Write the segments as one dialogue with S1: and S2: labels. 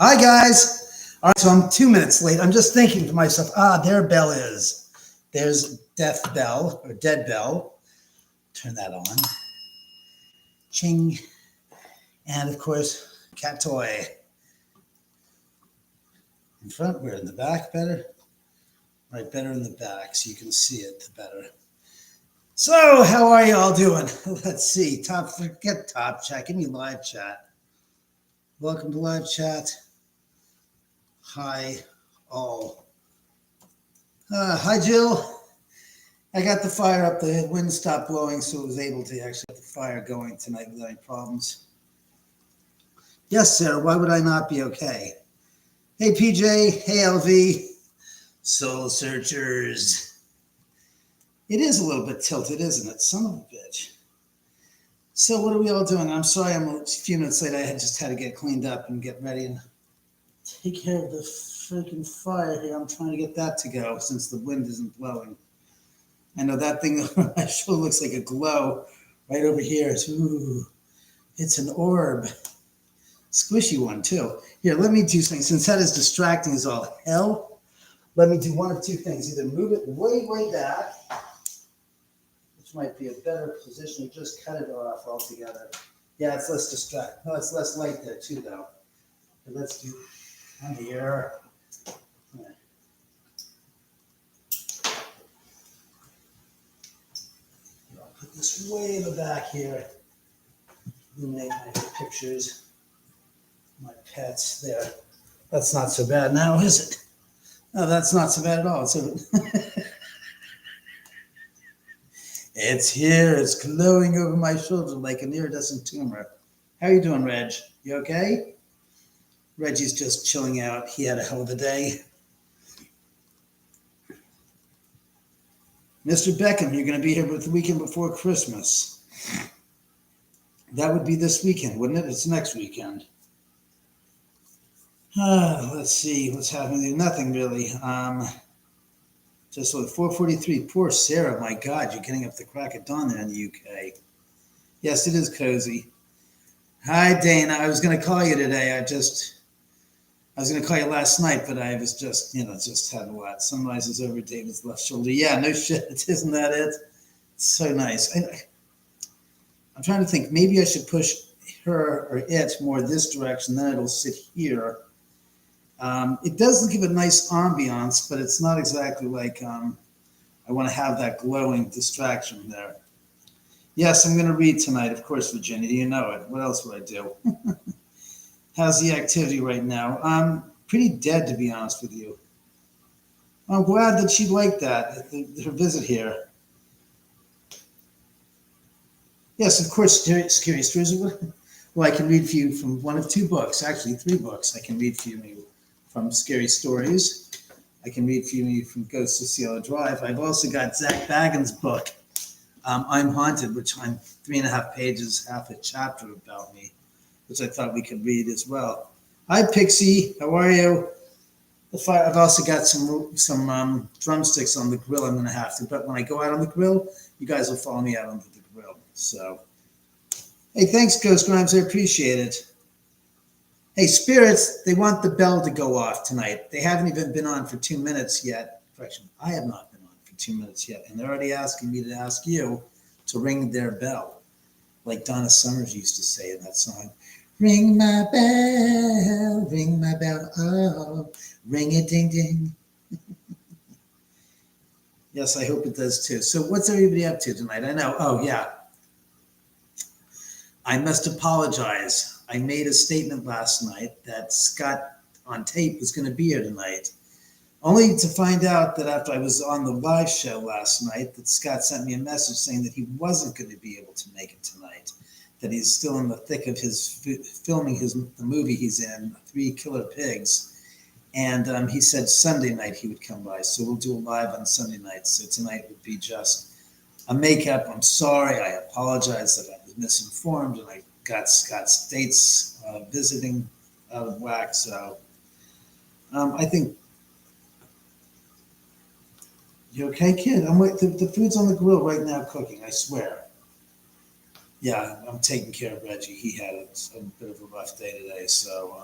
S1: Hi, guys. All right, so I'm 2 minutes late. I'm just thinking to myself, there Bell is. There's Death Bell or Dead Bell. Turn that on. Ching. And of course, Cat Toy. In front, we're in the back better. Right, better in the back so you can see it the better. So, how are you all doing? Let's see. Forget top chat. Give me live chat. Welcome to live chat. Hi, all. Hi, Jill. I got the fire up. The wind stopped blowing, so I was able to actually get the fire going tonight without any problems. Yes, Sarah. Why would I not be okay? Hey, PJ. Hey, LV. Soul Searchers. It is a little bit tilted, isn't it? Son of a bitch. So what are we all doing? I'm sorry I'm a few minutes late. I just had to get cleaned up and get ready and take care of the freaking fire here. I'm trying to get that to go since the wind isn't blowing. I know that thing on my shoulder looks like a glow right over here. Ooh, it's an orb. Squishy one, too. Here, let me do something. Since that is distracting as all hell, let me do one of two things. Either move it way, way back, which might be a better position, or just cut it off altogether. Yeah, it's less distracting. No, it's less light there, too, though. But let's do on here. Yeah. I'll put this way in the back here. Illuminate my pictures, my pets there. That's not so bad now, is it? No, that's not so bad at all. So it's here. It's glowing over my shoulder like an iridescent tumor. How you doing, Reg? You okay? Reggie's just chilling out. He had a hell of a day. Mr. Beckham, you're going to be here with the weekend before Christmas. That would be this weekend, wouldn't it? It's next weekend. Let's see what's happening there. Nothing really. Just like 4:43. Poor Sarah. My God, you're getting up the crack of dawn there in the UK. Yes, it is cozy. Hi, Dana. I was going to call you today. I was going to call you last night, but I was just had what? Sunrise is over David's left shoulder. Yeah, no shit. Isn't that it? It's so nice. I'm trying to think. Maybe I should push her or it more this direction. Then it'll sit here. It does give a nice ambiance, but it's not exactly like I want to have that glowing distraction there. Yes, I'm going to read tonight, of course, Virginia. You know it. What else would I do? How's the activity right now? Pretty dead, to be honest with you. I'm glad that she liked that, her visit here. Yes, of course, Scary Stories. Well, I can read for you from one of two books, actually 3 books. I can read for you from Scary Stories. I can read for you from Ghosts of Cielo Drive. I've also got Zach Baggins' book, I'm Haunted, which I'm 3.5 pages, half a chapter about me, which I thought we could read as well. Hi, Pixie. How are you? I've also got some drumsticks on the grill I'm going to have to, but when I go out on the grill, you guys will follow me out onto the grill. So, hey, thanks, Ghost Grimes. I appreciate it. Hey, Spirits, they want the bell to go off tonight. They haven't even been on for 2 minutes yet. Correction, I have not been on for 2 minutes yet, and they're already asking me to ask you to ring their bell, like Donna Summers used to say in that song. Ring my bell, oh, ring it, ding, ding. Yes, I hope it does too. So what's everybody up to tonight? I know, oh yeah. I must apologize. I made a statement last night that Scott on tape was going to be here tonight, only to find out that after I was on the live show last night that Scott sent me a message saying that he wasn't going to be able to make it tonight, that he's still in the thick of his filming the movie he's in, 3 Killer Pigs, and he said Sunday night he would come by, so we'll do a live on Sunday night. So tonight would be just a makeup. I'm sorry. I apologize that I was misinformed and I got Scott's dates visiting out of whack. So I think you okay, kid? The food's on the grill right now cooking, I swear. Yeah, I'm taking care of Reggie. He had a bit of a rough day today. So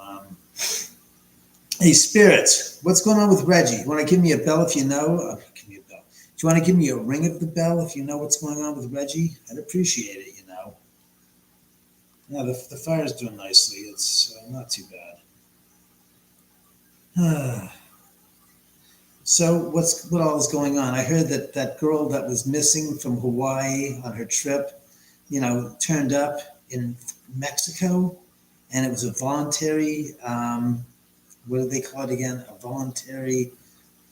S1: Hey, spirits, what's going on with Reggie? You want to give me a bell if you know? Give me a bell. Do you want to give me a ring of the bell if you know what's going on with Reggie? I'd appreciate it, you know. Yeah, the fire's doing nicely. It's not too bad. So what all is going on? I heard that that girl that was missing from Hawaii on her trip, turned up in Mexico, and it was a voluntary. What do they call it again? A voluntary.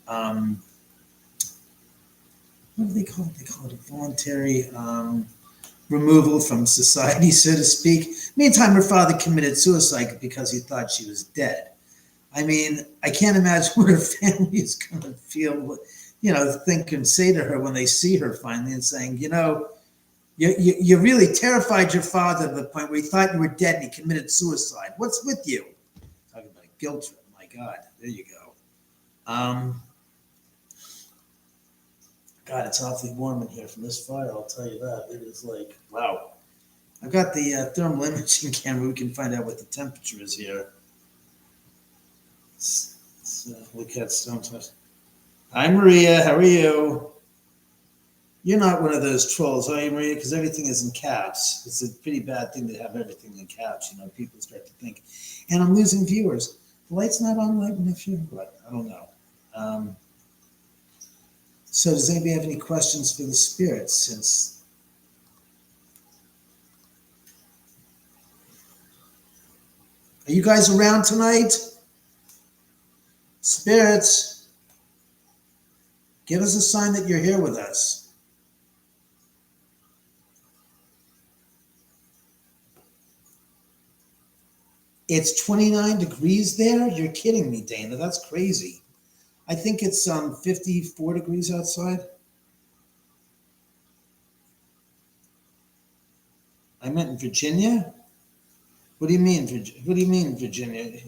S1: Um, what do they call it? They call it a voluntary removal from society, so to speak. Meantime, her father committed suicide because he thought she was dead. I mean, I can't imagine what her family is going to feel, think and say to her when they see her finally and saying, you really terrified your father to the point where he thought you were dead and he committed suicide. What's with you? Talking about a guilt trip. My God, there you go. God, it's awfully warm in here from this fire. I'll tell you that. It is like, wow. I've got the thermal imaging camera. We can find out what the temperature is here. Let's look at sometimes. Hi, Maria. How are you? You're not one of those trolls, are you, Maria? Because everything is in caps. It's a pretty bad thing to have everything in caps. People start to think. And I'm losing viewers. The light's not on light enough here, but I don't know. So does anybody have any questions for the spirits? Are you guys around tonight? Spirits, give us a sign that you're here with us. It's 29 degrees there? You're kidding me, Dana. That's crazy. I think it's 54 degrees outside. I meant in Virginia? What do you mean, Virginia?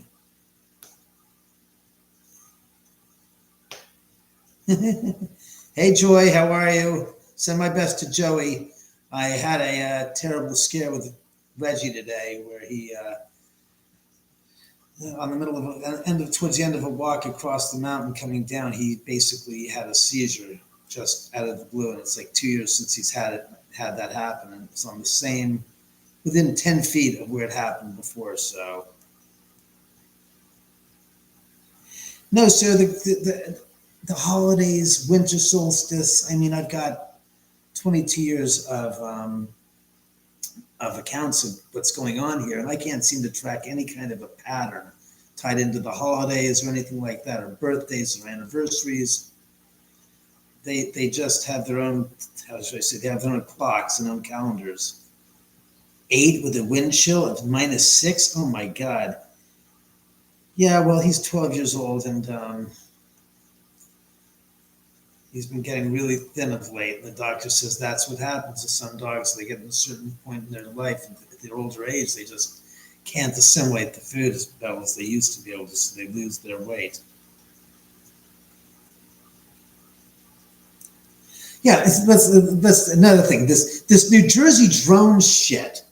S1: Hey, Joy, how are you? Send my best to Joey. I had a terrible scare with Reggie today where he, on the middle of towards the end of a walk across the mountain coming down, he basically had a seizure just out of the blue. And it's like 2 years since he's had that happen. And it's on the same, within 10 feet of where it happened before. So, no, so the holidays, winter solstice. I mean, I've got 22 years of accounts of what's going on here, and I can't seem to track any kind of a pattern tied into the holidays or anything like that, or birthdays or anniversaries. They just have their own, how should I say, they have their own clocks and own calendars. 8 with a wind chill of -6. Oh my God. Yeah, well, he's 12 years old and he's been getting really thin of late. The doctor says that's what happens to some dogs. They get to a certain point in their life, at their older age, they just can't assimilate the food as well as they used to be able to, so they lose their weight. Yeah, that's another thing. This New Jersey drone shit.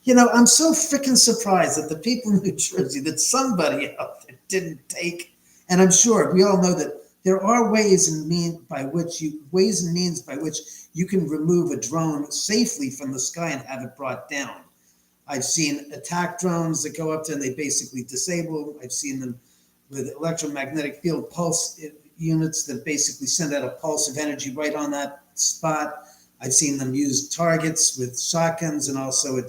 S1: I'm so freaking surprised that the people in New Jersey, that somebody out there didn't take, and I'm sure we all know that there are ways and means by which you can remove a drone safely from the sky and have it brought down. I've seen attack drones that go up there and they basically disable. I've seen them with electromagnetic field pulse units that basically send out a pulse of energy right on that spot. I've seen them use targets with shotguns and also a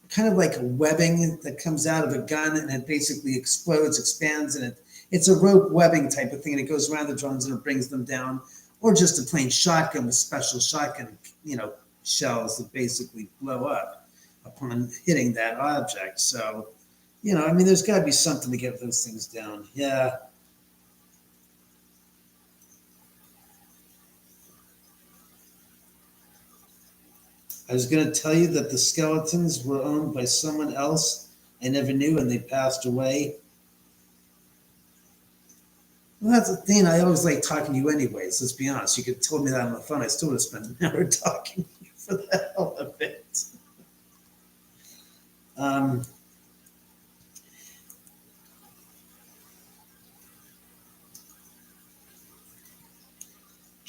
S1: kind of like a webbing that comes out of a gun and it basically explodes, expands, and it's a rope webbing type of thing, and it goes around the drones and it brings them down, or just a plain shotgun with special shotgun, shells that basically blow up upon hitting that object. So, I mean, there's got to be something to get those things down. Yeah. I was going to tell you that the skeletons were owned by someone else I never knew and they passed away. Well, that's the thing. I always like talking to you anyways. Let's be honest. You could have told me that on the phone. I still would have spent an hour talking to you for the hell of it.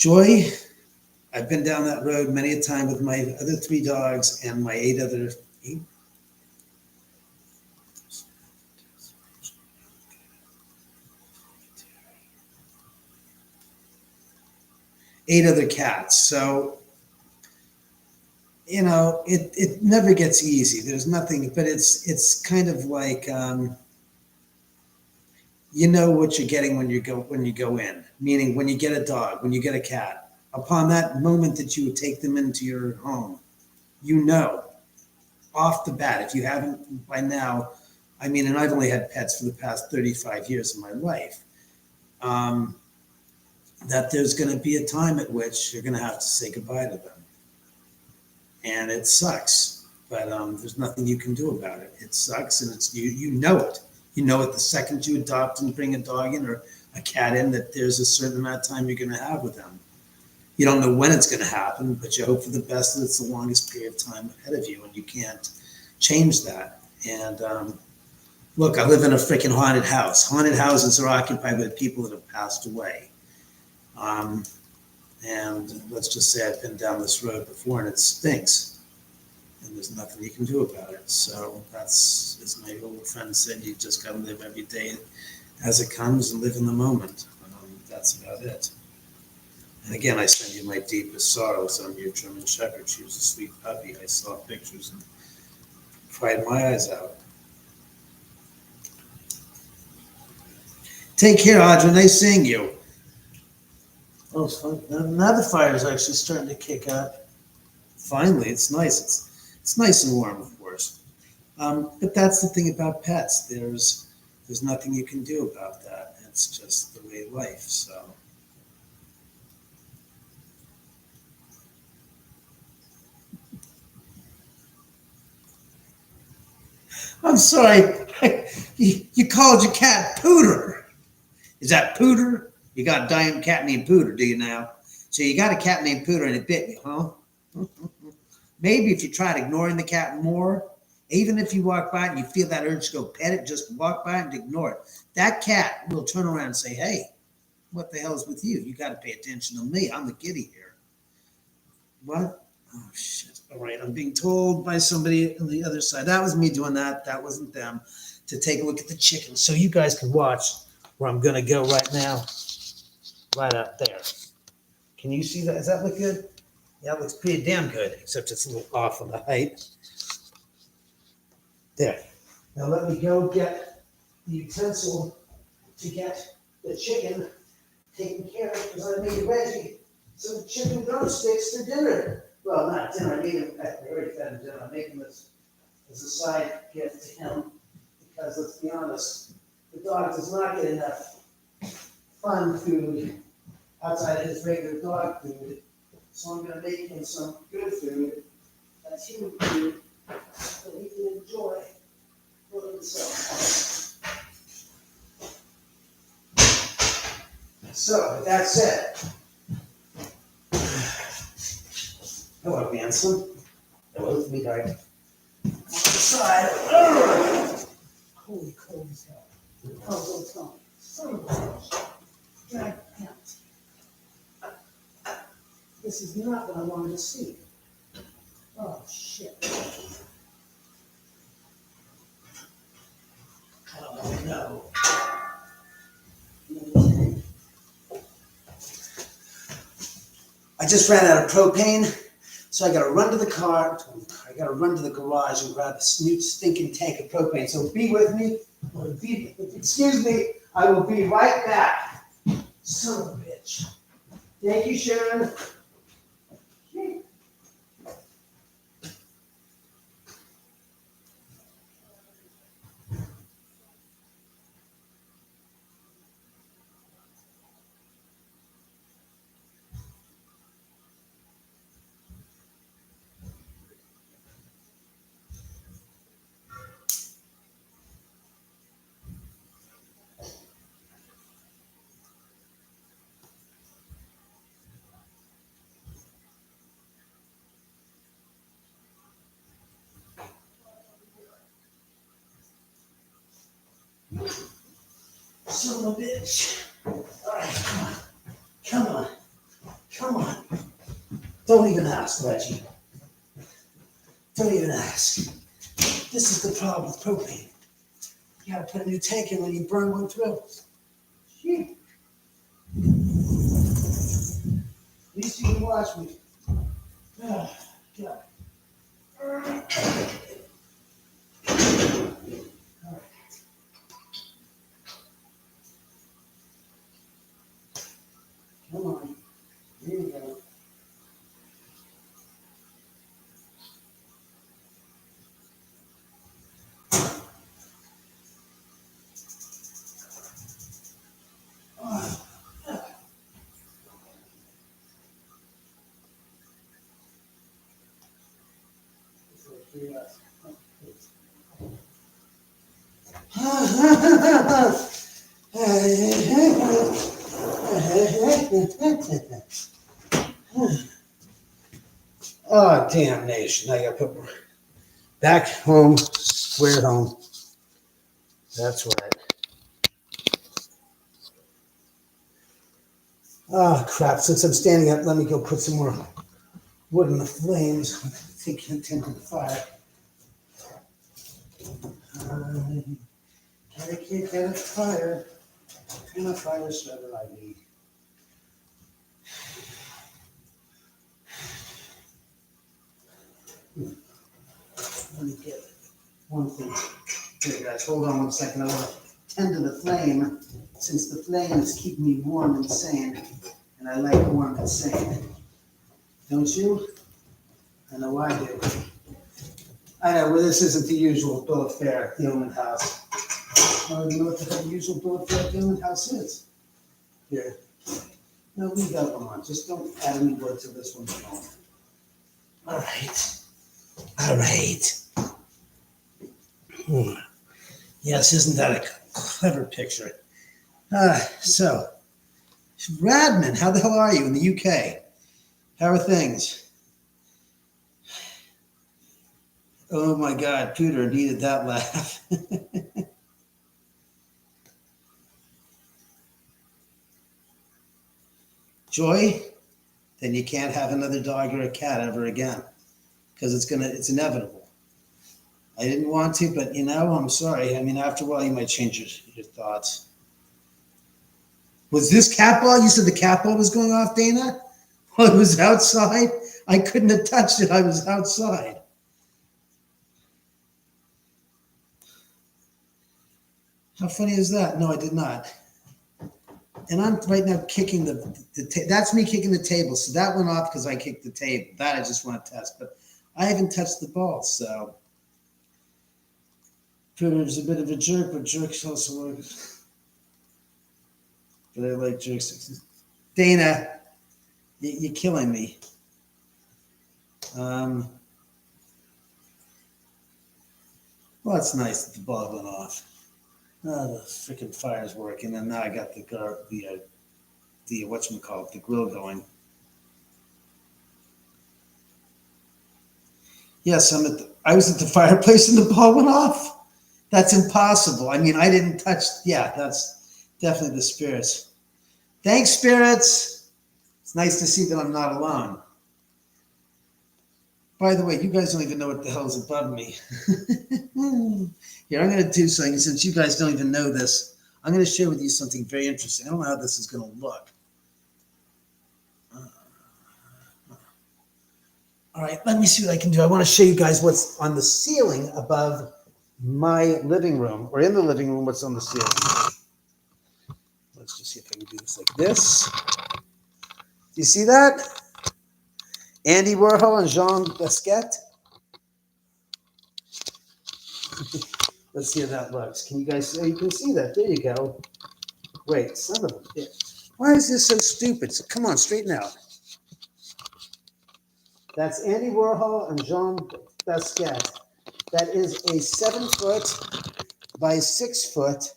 S1: Joy, I've been down that road many a time with my other 3 dogs and my 8 other cats. So, it never gets easy. There's nothing, but it's kind of like, you know what you're getting when you go in. Meaning, when you get a dog, when you get a cat, upon that moment that you take them into your home, off the bat, if you haven't by now, I mean, and I've only had pets for the past 35 years of my life, that there's going to be a time at which you're going to have to say goodbye to them. And it sucks, but there's nothing you can do about it. It sucks, and you know it. You know it the second you adopt and bring a dog in or a cat in, that there's a certain amount of time you're going to have with them. You don't know when it's going to happen, but you hope for the best, that it's the longest period of time ahead of you, and you can't change that. And look, I live in a freaking haunted house. Haunted houses are occupied by people that have passed away. And let's just say I've been down this road before, and it stinks. And there's nothing you can do about it. So that's, as my old friend said, you just got to live every day as it comes and live in the moment. That's about it. And again, I send you my deepest sorrows on your German Shepherd. She was a sweet puppy. I saw pictures and cried my eyes out. Take care, Audra. Nice seeing you. Oh, now the fire is actually starting to kick up. Finally, it's nice. It's nice and warm, of course. But that's the thing about pets. There's nothing you can do about that. It's just the way of life. So. I'm sorry. You called your cat Pooter. Is that Pooter? You got a damn cat named Pooter, do you now? So you got a cat named Pooter and it bit you, huh? Maybe if you tried ignoring the cat more, even if you walk by and you feel that urge to go pet it, just walk by and ignore it. That cat will turn around and say, hey, what the hell is with you? You got to pay attention to me. I'm the kitty here. What? Oh, shit. All right. I'm being told by somebody on the other side. That was me doing that. That wasn't them. To take a look at the chickens so you guys can watch where I'm going to go right now. Right up there. Can you see that? Does that look good? Yeah, it looks pretty damn good, except it's a little off on the height. There. Now let me go get the utensil to get the chicken taken care of, because I made it ready. Some chicken drumsticks for dinner. Well, not dinner. I made him. I already fed him dinner. I'm making this as a side gift to him, because let's be honest, the dog does not get enough fun food outside of his regular dog food. So I'm going to make him some good food, that's human food, that he can enjoy for himself. So, with that said, hello, handsome. Hello, sweetheart. On the side. Holy cold as hell. Oh, don't tell me. Son of a bitch. Drag pants. This is not what I wanted to see. Oh, shit. Oh, no. I just ran out of propane, so I got to run to the car. I got to run to the garage and grab a new stinking tank of propane. So be with me. Excuse me. I will be right back. Son of a bitch. Thank you, Sharon. Son of a bitch. All right, come on. Don't even ask, Reggie. Don't even ask. This is the problem with propane. You gotta put a new tank in when you burn one through. Shit. At least you can watch me. Oh, God. All right. Come on. Here you go. Oh, yeah. Oh, damnation. I got to put back home, square home. That's right. Oh, crap. Since I'm standing up, let me go put some more wood in the flames. Take content of the fire. I can't get a fire. And a fire starter I need. Let me get one thing. Here, guys, hold on 1 second. I want to tend to the flame, since the flame is keeping me warm and sane, and I like warm and sane. Don't you? I know I do. I know, well, this isn't the usual bill of fare at the Oman House. I don't even know what the usual bill of fare at the Oman House is. Here. No, leave that one on. Just don't add any wood to this one. All right. All right. Yes, isn't that a clever picture? So, Radman, how the hell are you in the UK? How are things? Oh my God, Peter needed that laugh. Joy, then you can't have another dog or a cat ever again, because it's inevitable. I didn't want to, but I'm sorry. I mean, after a while, you might change your thoughts. Was this cat ball? You said the cat ball was going off, Dana? Well, it was outside. I couldn't have touched it. I was outside. How funny is that? No, I did not. And I'm right now kicking that's me kicking the table. So that went off because I kicked the table. That I just want to test, but I haven't touched the ball. So Peter's a bit of a jerk, but jerks also work. But I like jerks. Dana, you're killing me. Well, it's nice that the ball went off. Oh, the freaking fire's working, and now I got the whatchamacallit, the grill going. Yes, I was at the fireplace and the ball went off. That's impossible. I mean, I didn't touch. Yeah, that's definitely the spirits. Thanks, spirits. It's nice to see that I'm not alone. By the way, you guys don't even know what the hell's above me. Here, I'm going to do something. Since you guys don't even know this, I'm going to share with you something very interesting. I don't know how this is going to look. All right, let me see what I can do. I want to show you guys what's on the ceiling above my living room, or in the living room, what's on the ceiling. Let's just see if I can do this like this. Do you see that? Andy Warhol and Jean Basquiat. Let's see how that looks. Can you guys see? You can see that. There you go. Wait, son of a bitch. Why is this so stupid? So come on, straighten out. That's Andy Warhol and Jean Basquiat. That is a 7-foot by 6-foot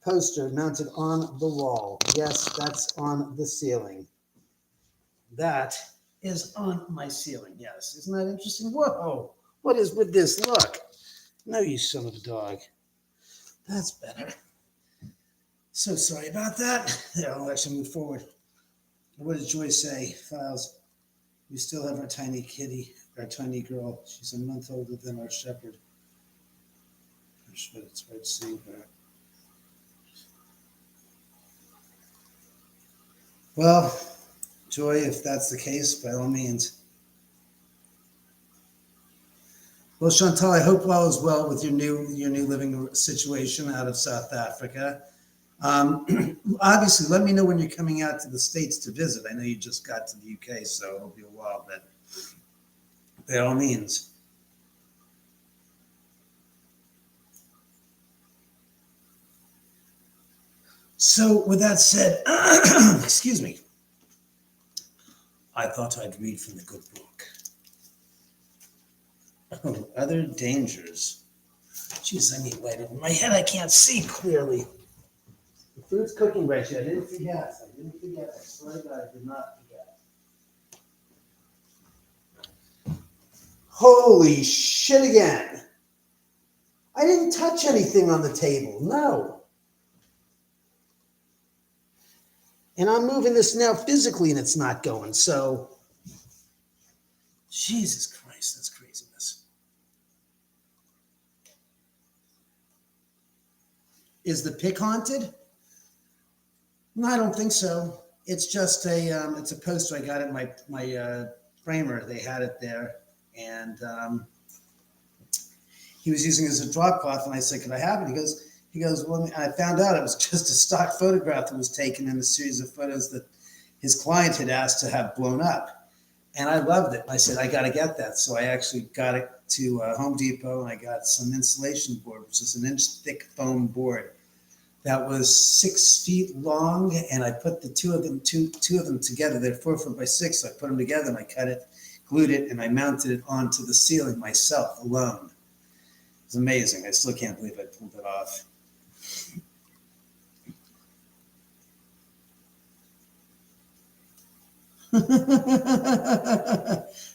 S1: poster mounted on the wall. Yes, that's on the ceiling. That is on my ceiling. Yes. Isn't that interesting? Whoa. What is with this? Look. No, you son of a dog. That's better. So sorry about that. There, I'll actually move forward. What did Joy say? Files. We still have our tiny kitty, our tiny girl. She's a month older than our shepherd. It's hard seeing her. Well, Joy, if that's the case, by all means. Well, Chantal, I hope all is well with your new living situation out of South Africa. Obviously, let me know when you're coming out to the States to visit. I know you just got to the UK, so it'll be a while, but by all means. So, with that said, excuse me, I thought I'd read from the good book. Oh, other dangers. Jeez, I need light over my head. I can't see clearly. The food's cooking right here. I didn't forget. I swear to God, I did not forget. Holy shit again. I didn't touch anything on the table. No. And I'm moving this now physically and it's not going. So, Jesus Christ, that's craziness. Is the pic haunted? No, I don't think so. It's just it's a poster I got at my framer. They had it there, and he was using it as a drop cloth. And I said, "Could I have it?" He goes. Well, and I found out it was just a stock photograph that was taken in a series of photos that his client had asked to have blown up. And I loved it. I said, "I got to get that." So I actually got it to Home Depot, and I got some insulation board, which is an inch thick foam board that was 6 feet long, and I put the two of them together. They're 4 foot by 6. So I put them together and I cut it, glued it, and I mounted it onto the ceiling myself alone. It was amazing. I still can't believe I pulled it off.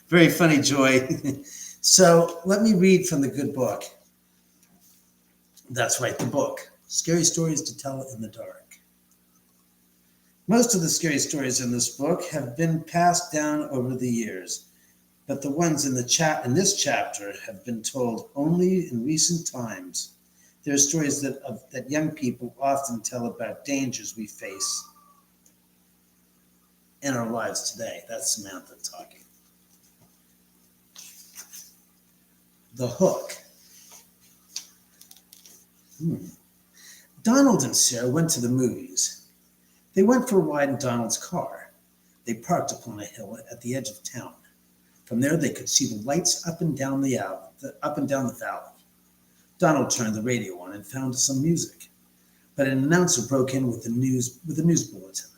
S1: Very funny, Joy. So let me read from the good book. That's right, the book. Scary Stories to Tell in the Dark. Most of the scary stories in this book have been passed down over the years, but the ones in this chapter have been told only in recent times. There are stories that young people often tell about dangers we face in our lives today. That's Samantha talking. The Hook. Donald and Sarah went to the movies. They went for a ride in Donald's car. They parked upon a hill at the edge of town. From there, they could see the lights up and down the valley. Donald turned the radio on and found some music, but an announcer broke in with a news bulletin.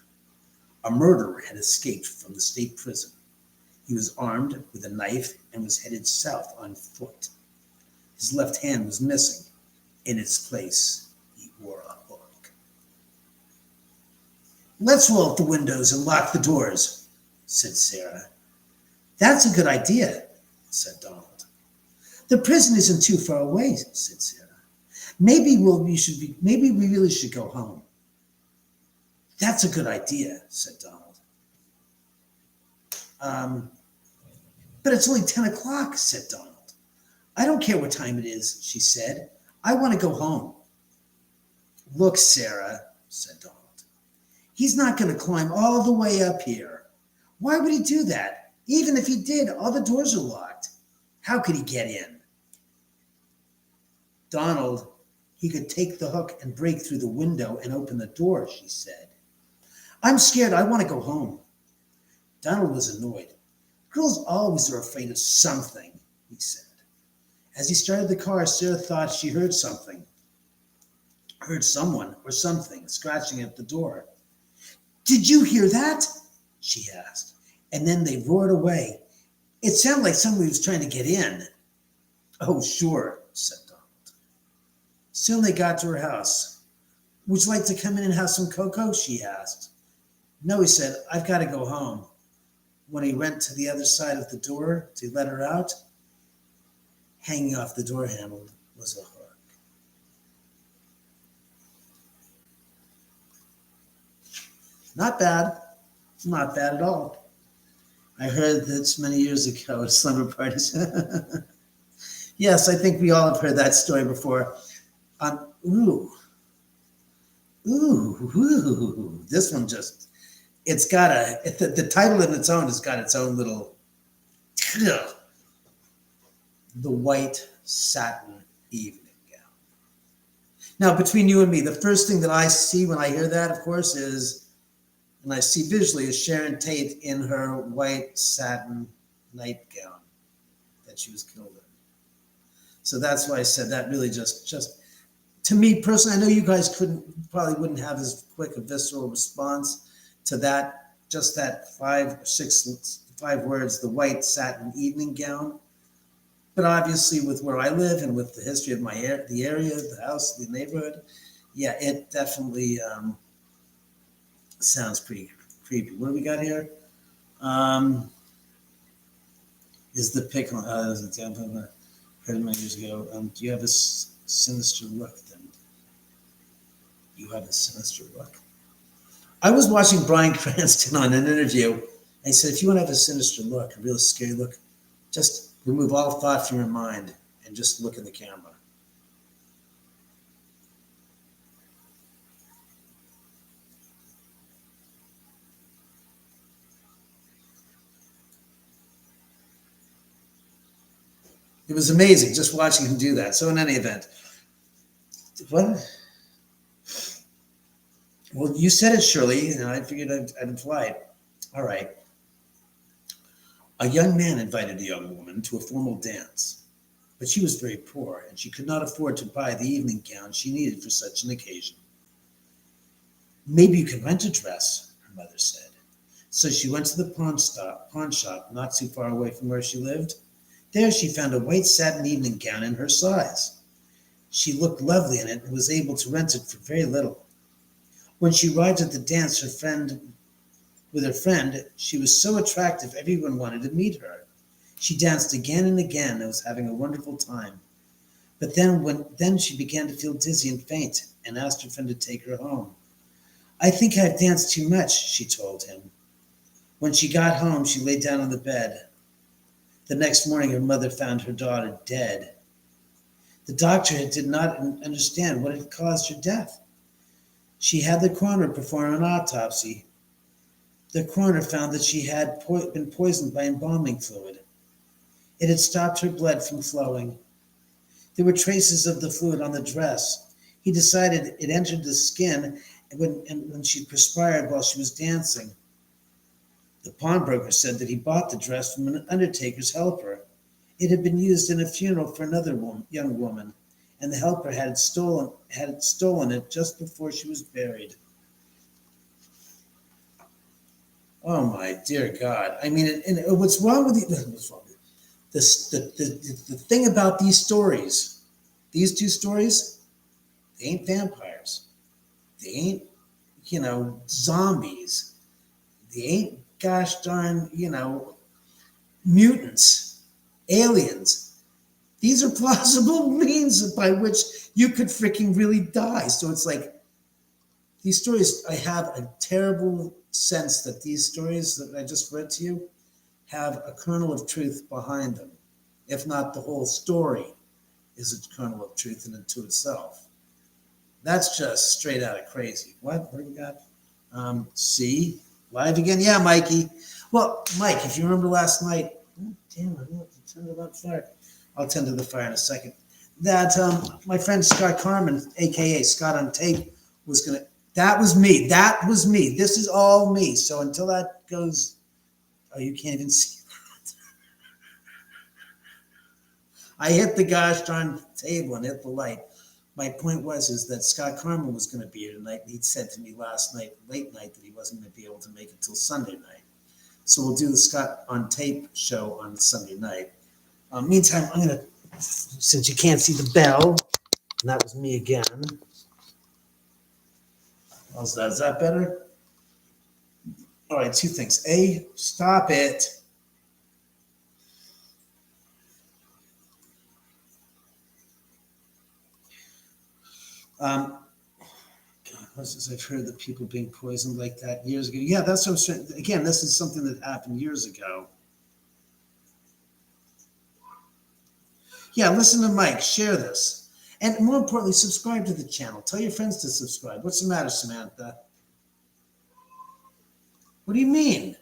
S1: A murderer had escaped from the state prison. He was armed with a knife and was headed south on foot. His left hand was missing. In its place, he wore a hook. "Let's roll up the windows and lock the doors," said Sarah. "That's a good idea," said Donald. "The prison isn't too far away," said Sarah. Maybe we really should go home." "That's a good idea," said Donald. But it's only 10 o'clock, said Donald. "I don't care what time it is," she said. "I want to go home." "Look, Sarah," said Donald. "He's not going to climb all the way up here. Why would he do that? Even if he did, all the doors are locked. How could he get in?" "Donald, he could take the hook and break through the window and open the door," she said. "I'm scared. I want to go home." Donald was annoyed. "Girls always are afraid of something," he said. As he started the car, Sarah thought she heard someone or something scratching at the door. "Did you hear that?" she asked. And then they roared away. "It sounded like somebody was trying to get in." "Oh, sure," said Donald. Soon they got to her house. "Would you like to come in and have some cocoa?" she asked. "No," he said. "I've got to go home." When he went to the other side of the door to let her out, hanging off the door handle was a hook. Not bad. Not bad at all. I heard this many years ago at slumber parties. Yes, I think we all have heard that story before. Ooh, ooh, this one just, it's got the title in its own has got its own little, the white satin evening gown. Now, between you and me, the first thing that I see when I hear that, of course, is, and I see visually, is Sharon Tate in her white satin nightgown that she was killed in. So that's why I said that really just to me personally, I know you guys probably wouldn't have as quick a visceral response to that, just that 5 words, the white satin evening gown. But obviously with where I live and with the history of the area, the house, the neighborhood, yeah, it definitely sounds pretty creepy. What do we got here? Is the pick on, heard many years ago. Do you have a sinister look then? You have a sinister look. I was watching Bryan Cranston on an interview, and he said, if you want to have a sinister look, a real scary look, just remove all thought from your mind and just look in the camera. It was amazing just watching him do that. So in any event, what? Well, you said it, Shirley, and I figured I'd imply it. All right. A young man invited a young woman to a formal dance, but she was very poor, and she could not afford to buy the evening gown she needed for such an occasion. Maybe you can rent a dress, her mother said. So she went to the pawn shop not too far away from where she lived. There she found a white satin evening gown in her size. She looked lovely in it and was able to rent it for very little. When she arrived at the dance, with her friend, she was so attractive everyone wanted to meet her. She danced again and again and was having a wonderful time. But then she began to feel dizzy and faint and asked her friend to take her home. I think I've danced too much, she told him. When she got home, she lay down on the bed. The next morning, her mother found her daughter dead. The doctor did not understand what had caused her death. She had the coroner perform an autopsy. The coroner found that she had been poisoned by embalming fluid. It had stopped her blood from flowing. There were traces of the fluid on the dress. He decided it entered the skin when she perspired while she was dancing. The pawnbroker said that he bought the dress from an undertaker's helper. It had been used in a funeral for another young woman, and the helper had stolen it just before she was buried. Oh my dear God! I mean, and what's wrong with you? What's wrong with you? The thing about these stories, these two stories, they ain't vampires. They ain't, zombies. They ain't gosh darn, mutants, aliens. These are plausible means by which you could freaking really die. So it's like these stories, I have a terrible sense that these stories that I just read to you have a kernel of truth behind them. If not the whole story is a kernel of truth in and to itself. That's just straight out of crazy. What do we got? See? Live again? Yeah, Mikey. Well, Mike, if you remember last night, damn, I have to turn it on fire. I'll tend to the fire in a second. That my friend Scott Carmen, aka Scott on Tape, that was me. That was me. This is all me. So until that goes, oh, you can't even see that. I hit the gosh darn table and hit the light. My point is that Scott Carmen was going to be here tonight, and he'd said to me last night, late night, that he wasn't going to be able to make it till Sunday night. So we'll do the Scott on Tape show on Sunday night. Meantime, I'm going to, since you can't see the bell, and that was me again. How's that? Is that better? All right, two things. A, stop it. God, I've heard that people being poisoned like that years ago. Yeah, that's what I'm saying. Again, this is something that happened years ago. Yeah, listen to Mike. Share this. And more importantly, subscribe to the channel. Tell your friends to subscribe. What's the matter, Samantha? What do you mean?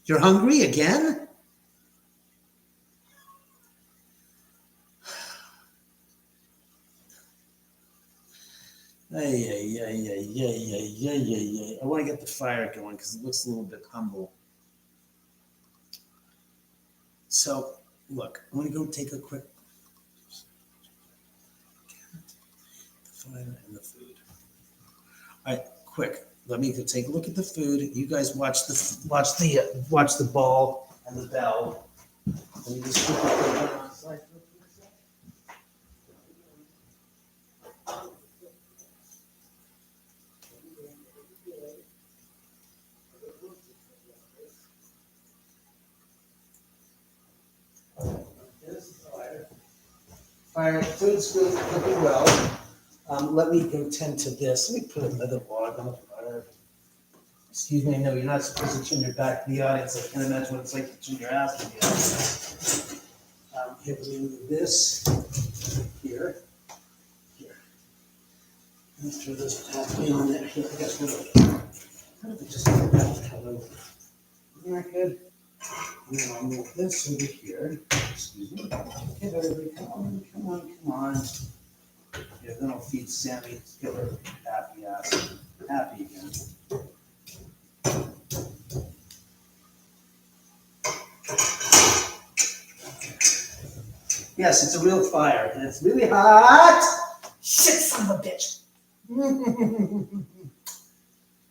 S1: You're hungry again? Ay. I want to get the fire going because it looks a little bit humble. So, look, I'm going to go take a quick fire and the food. All right, quick. Let me go take a look at the food. You guys watch the ball and the bell. Let me just put the on the side. Fire, food's good, cooking well. Let me go tend to this. Let me put another log on the fire. Excuse me, no, you're not supposed to turn your back to the audience. I can't imagine what it's like to turn your ass to the audience. Here, we move this here. Let me throw this Propane in there. Here, I got rid of it. How did we just get that hello? Isn't that good? And then I'll move this over here. Excuse me. Okay, everybody, come on. Yeah, then I'll feed Sammy. Get her happy ass. Happy again. Yes, it's a real fire, and it's really hot. Shit, son of a bitch.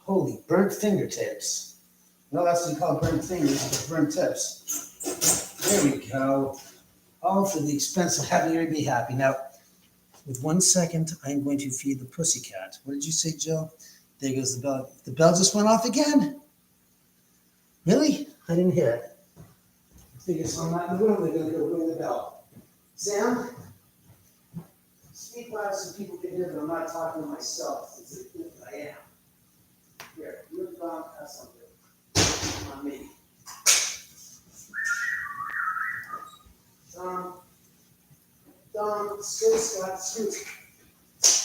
S1: Holy, burnt fingertips. No, that's what you call burnt fingers, but burnt tips. There we go. All for the expense of having her be happy. Now, with 1 second, I'm going to feed the pussycat. What did you say, Jill? There goes the bell. The bell just went off again? Really? I didn't hear it. I figure so I'm not in the room, they're going to go ring the bell. Sam, speak loud so people can hear that I'm not talking to myself. I am. Here, you have gone past something on me. Don, Scott, Scoot.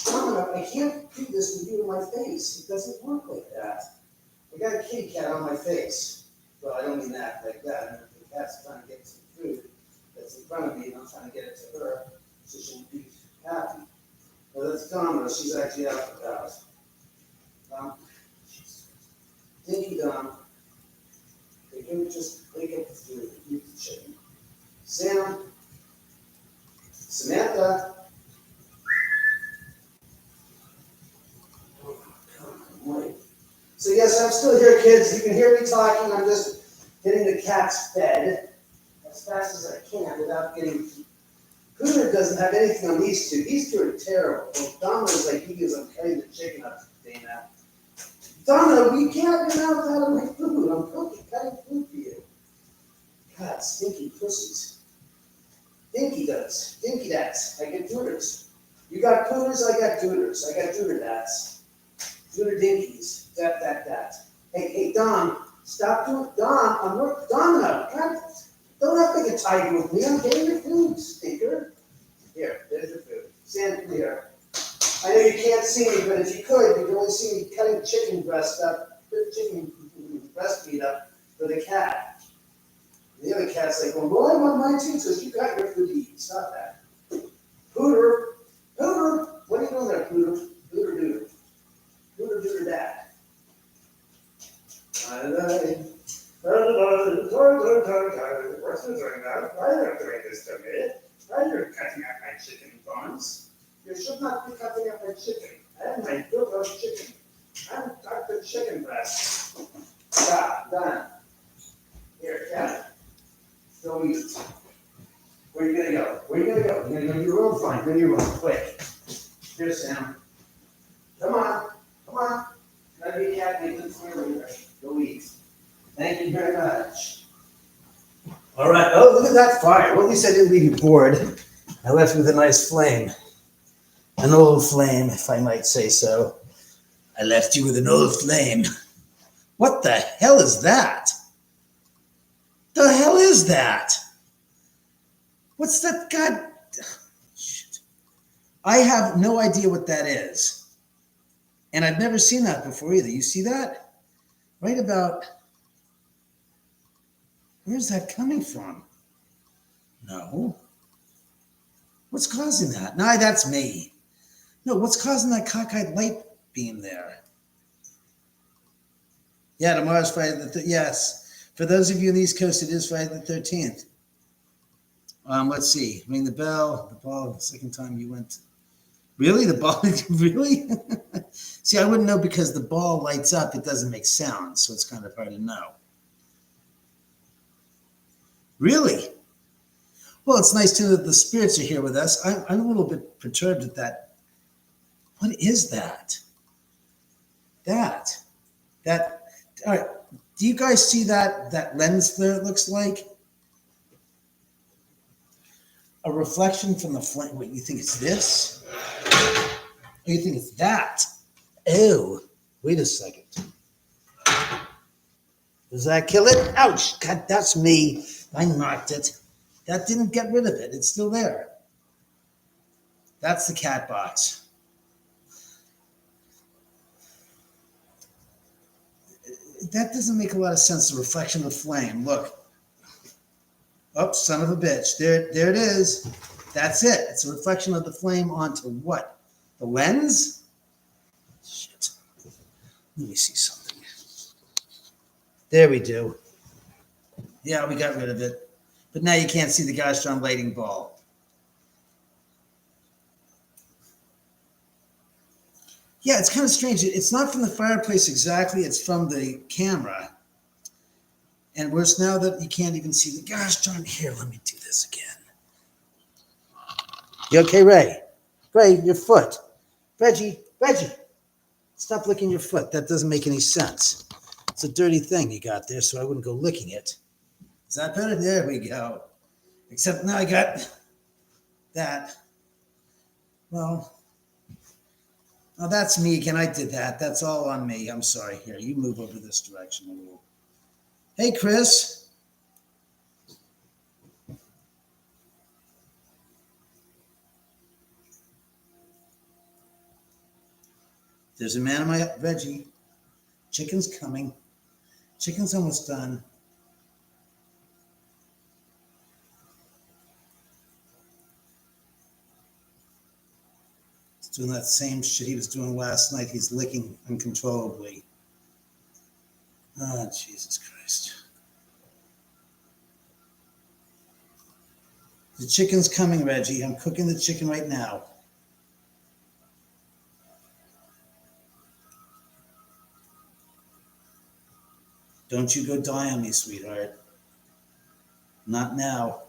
S1: I can't do this with you in my face. It doesn't work like that. I got a kitty cat on my face. Well, I don't mean that like that. The cat's trying to get some food that's in front of me, and I'm trying to get it to her so she'll be happy. Well, that's Donna. She's actually out of the house. Dinky Dom. They can just wake up the food and eat the chicken. Sam. Samantha. So yes, I'm still here, kids. You can hear me talking. I'm just getting the cats fed as fast as I can without getting. Cooter doesn't have anything on these two. These two are terrible. Well, Donna's like he is. I'm cutting the chicken up, Dana. Donna, we can't get out of my food. I'm cutting food for you. God, stinky pussies. Dinky does. Dinky dats. I get dooters. You got cooters, I got dooters. I got dooter dats. Dooter dinkies. That. Hey, Don, stop doing. Don, I'm working. Donna, God, don't have to get tight with me. I'm getting your food, stinker. Here, there's your food. Sam, come here. I know you can't see me, but if you could, you could only see me cutting chicken breast meat up for the cat. The other cat's like, well, I want mine too, because you got your food to eat. Stop that. Pooter, what are you doing there, Pooter? Pooter, dad. What's doing that? Why are you doing this to me? Why are you cutting up my chicken buns? You should not be cutting up my chicken. I have my good roast chicken. I'm Dr. Chicken Breast. Stop, done. Here, cat. Go eat. Where are you gonna go? You're gonna go to your room? Fine, go to your room, quick. Here, Sam. Come on. Let me cat make this for you. Go eat. Thank you very much. All right. Oh, look at that fire. Well, at least I didn't leave you bored. I left with a nice flame. An old flame, if I might say so. I left you with an old flame. What the hell is that? The hell is that? What's that? God. Shit. I have no idea what that is. And I've never seen that before either. You see that? Right about. Where's that coming from? No. What's causing that? No, that's me. No, what's causing that cockeyed light beam there? Yeah, tomorrow's Friday the yes. For those of you on the East Coast, it is Friday the 13th. Let's see. Ring the bell. The ball. The second time you went. Really? The ball? Really? See, I wouldn't know because the ball lights up. It doesn't make sound, so it's kind of hard to know. Really? Well, it's nice too that the spirits are here with us. I'm a little bit perturbed at that. What is that? That. All right. Do you guys see that lens flare? It looks like a reflection from the flame. Wait, you think it's this? Or you think it's that? Oh, wait a second. Does that kill it? Ouch! God, that's me. I knocked it. That didn't get rid of it. It's still there. That's the cat box. That doesn't make a lot of sense. The reflection of flame. Look. Oh, son of a bitch. There it is. That's it. It's a reflection of the flame onto what? The lens? Shit. Let me see something. There we do. Yeah, we got rid of it. But now you can't see the gosh darn lighting ball. Yeah, it's kind of strange. It's not from the fireplace exactly. It's from the camera. And worse now that you can't even see the gosh darn. Here, let me do this again. You okay, Ray? Ray, your foot. Reggie, stop licking your foot. That doesn't make any sense. It's a dirty thing you got there, so I wouldn't go licking it. Is that better? There we go. Except now I got that. Well, oh, that's me again. I did that. That's all on me. I'm sorry. Here, you move over this direction a little. Hey, Chris. There's a man in my Reggie. Chicken's coming. Chicken's almost done. He's doing that same shit he was doing last night. He's licking uncontrollably. Oh, Jesus Christ. The chicken's coming, Reggie. I'm cooking the chicken right now. Don't you go die on me, sweetheart. Not now.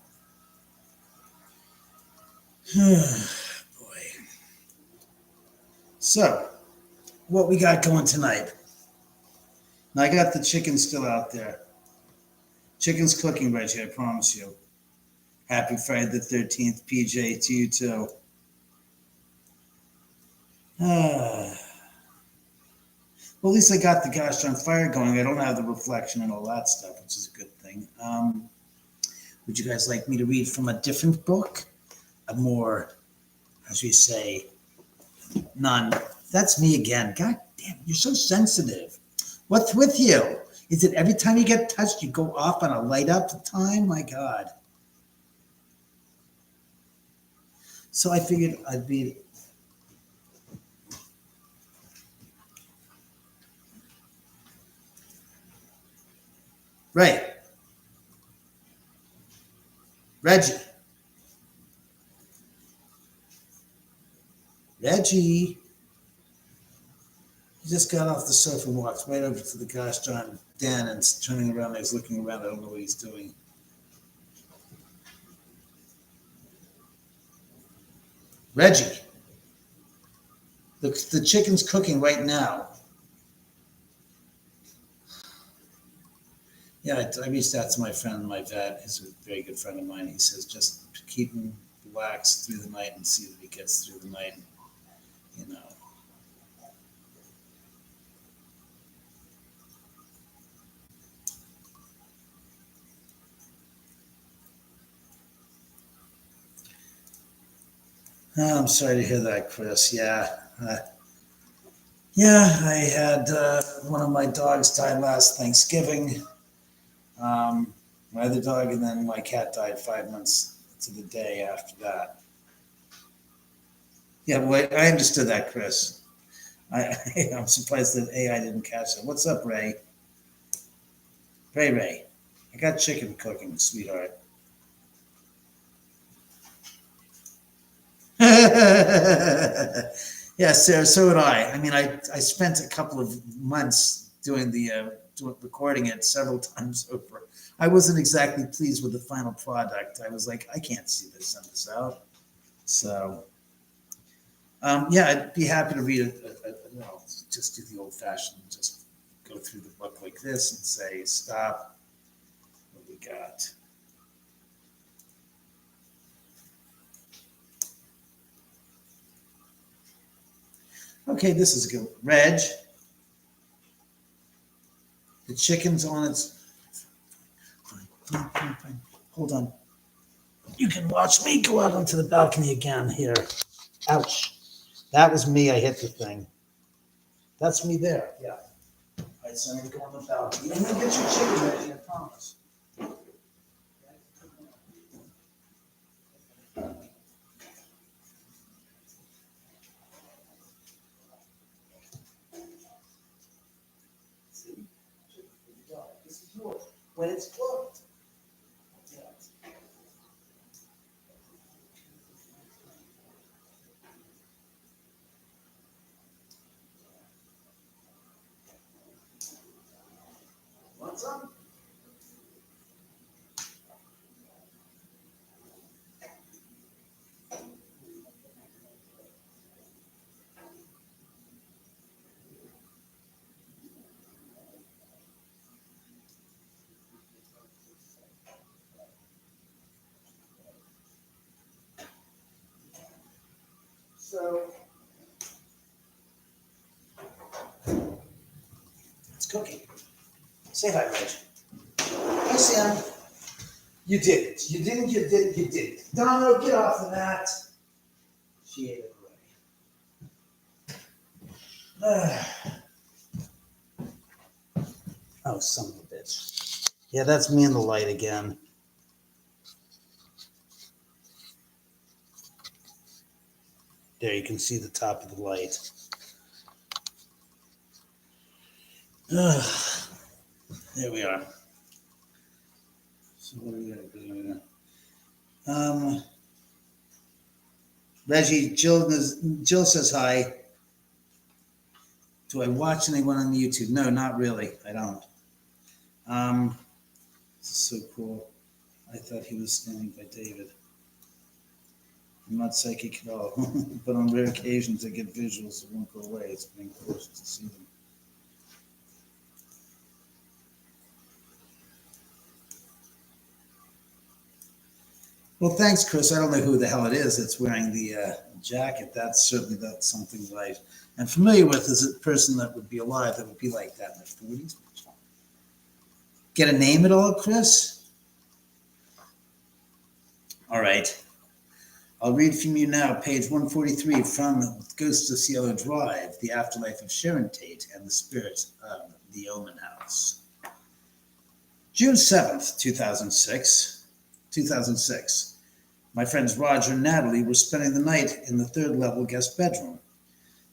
S1: Boy. So, what we got going tonight? Now, I got the chicken still out there. Chicken's cooking, Reggie, I promise you. Happy Friday the 13th, PJ, to you too. Well, at least I got the gosh darn fire going. I don't have the reflection and all that stuff, which is a good thing. Would you guys like me to read from a different book? A more, as we say, none. That's me again. God damn, you're so sensitive. What's with you? Is it every time you get touched, you go off on a light up time? My God. So I figured I'd be... Right. Reggie. He just got off the sofa and walked right over to the gosh darn den and turning around. He's looking around. I don't know what he's doing. Reggie. The chicken's cooking right now. Yeah, I reached out to my friend, my vet. He's a very good friend of mine. He says just keep him relaxed through the night and see that he gets through the night. you know. Oh, I'm sorry to hear that, Chris. Yeah, I had one of my dogs die last Thanksgiving. My other dog, and then my cat died 5 months to the day after that. Yeah, well, I understood that, Chris. I'm surprised that AI didn't catch it. What's up, Ray? Ray. I got chicken cooking, sweetheart. Yeah, Sarah, so did I. I mean, I spent a couple of months recording it several times over. I wasn't exactly pleased with the final product. I was like, I can't send this out. So, yeah, I'd be happy to read just do the old fashioned, just go through the book like this and say, stop. What we got? Okay, this is good. Reg, the chicken's on its. Fine. Hold on. You can watch me go out onto the balcony again here. Ouch. That was me. I hit the thing. That's me there. Yeah. All right, so I'm going to go on the balcony. I'm going to get your chicken ready, I promise. See? This is yours. When it's cooked. Yeah. Want some? So it's cooking. Say hi, Reg. Hi, Sam. You did it. You didn't. You did it. You did it. Domino, get off the mat. She ate it already. Oh, son of a bitch. Yeah, that's me in the light again. There, you can see the top of the light. There we are. So what are we going to do? Reggie, Jill says hi. Do I watch anyone on YouTube? No, not really. I don't. This is so cool. I thought he was standing by David. I'm not psychic at all, but on rare occasions I get visuals that won't go away. It's been forced to see them. Well, thanks, Chris. I don't know who the hell it is that's wearing the jacket. That's something that I'm familiar with as a person that would be alive that would be like that in their 40s. Get a name at all, Chris? All right. I'll read from you now, page 143 from Ghosts of Cielo Drive, The Afterlife of Sharon Tate and the Spirit of the Oman House. June 7th, 2006. My friends Roger and Natalie were spending the night in the third level guest bedroom.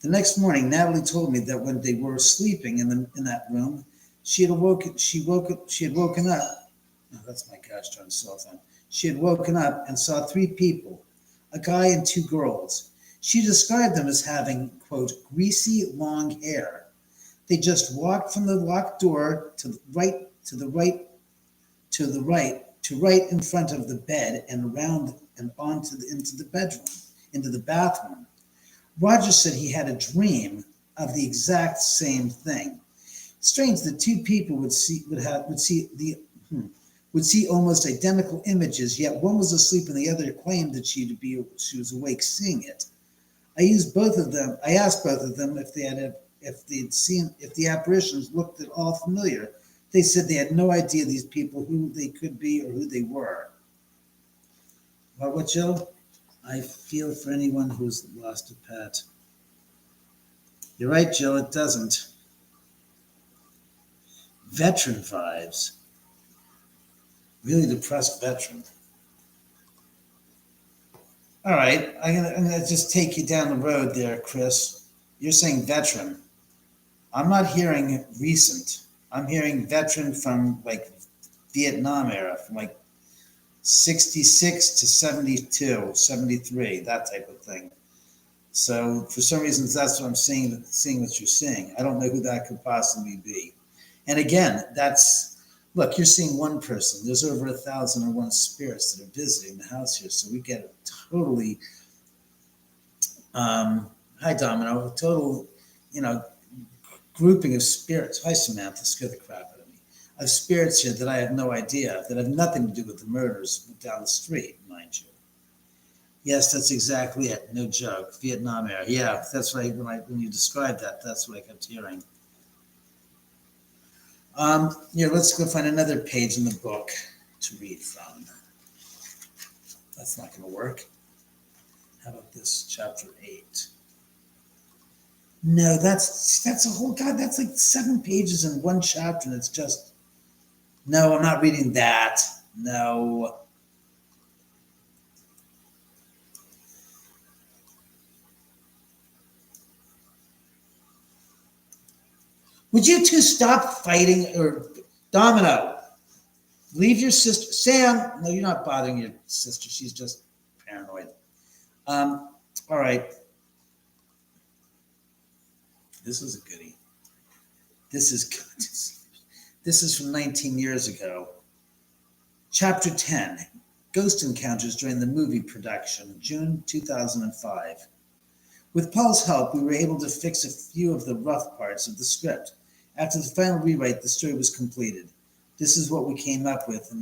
S1: The next morning, Natalie told me that when they were sleeping in that room, she had woken up. Oh, that's my gosh darn cell phone. She had woken up and saw three people, a guy and two girls. She described them as having, quote, greasy long hair. They just walked from the locked door to right in front of the bed and around and into the bathroom. Roger said he had a dream of the exact same thing. Strange that two people would see almost identical images, yet one was asleep and the other claimed that she was awake seeing it. I used both of them. I asked both of them if they'd seen if the apparitions looked at all familiar. They said they had no idea these people who they could be or who they were. What, Jill? I feel for anyone who's lost a pet. You're right, Jill. It doesn't. Veteran vibes. Really depressed veteran. All right, I'm gonna just take you down the road there, Chris. You're saying veteran. I'm not hearing recent. I'm hearing veteran from like Vietnam era, from like 66 to 72, 73, that type of thing. So for some reasons, that's what I'm seeing what you're seeing. I don't know who that could possibly be. And again, look, you're seeing one person. There's over 1,001 spirits that are visiting the house here. So we get a totally, hi Domino, a total, grouping of spirits. Hi Samantha, scare the crap out of me. Of spirits here that I have no idea, that have nothing to do with the murders down the street, mind you. Yes, that's exactly it. No joke. Vietnam era. Yeah, that's right. When you described that, that's what I kept hearing. Let's go find another page in the book to read from. That's not going to work. How about this, chapter 8? No, that's a whole, God, that's like 7 pages in one chapter, and it's just, no, I'm not reading that. No. Would you two stop fighting? Or Domino, leave your sister. Sam, no, you're not bothering your sister. She's just paranoid. All right. This is a goodie. This is good. This is from 19 years ago. Chapter 10, Ghost Encounters during the movie production, June 2005. With Paul's help, we were able to fix a few of the rough parts of the script. After the final rewrite, the story was completed. This is what we came up with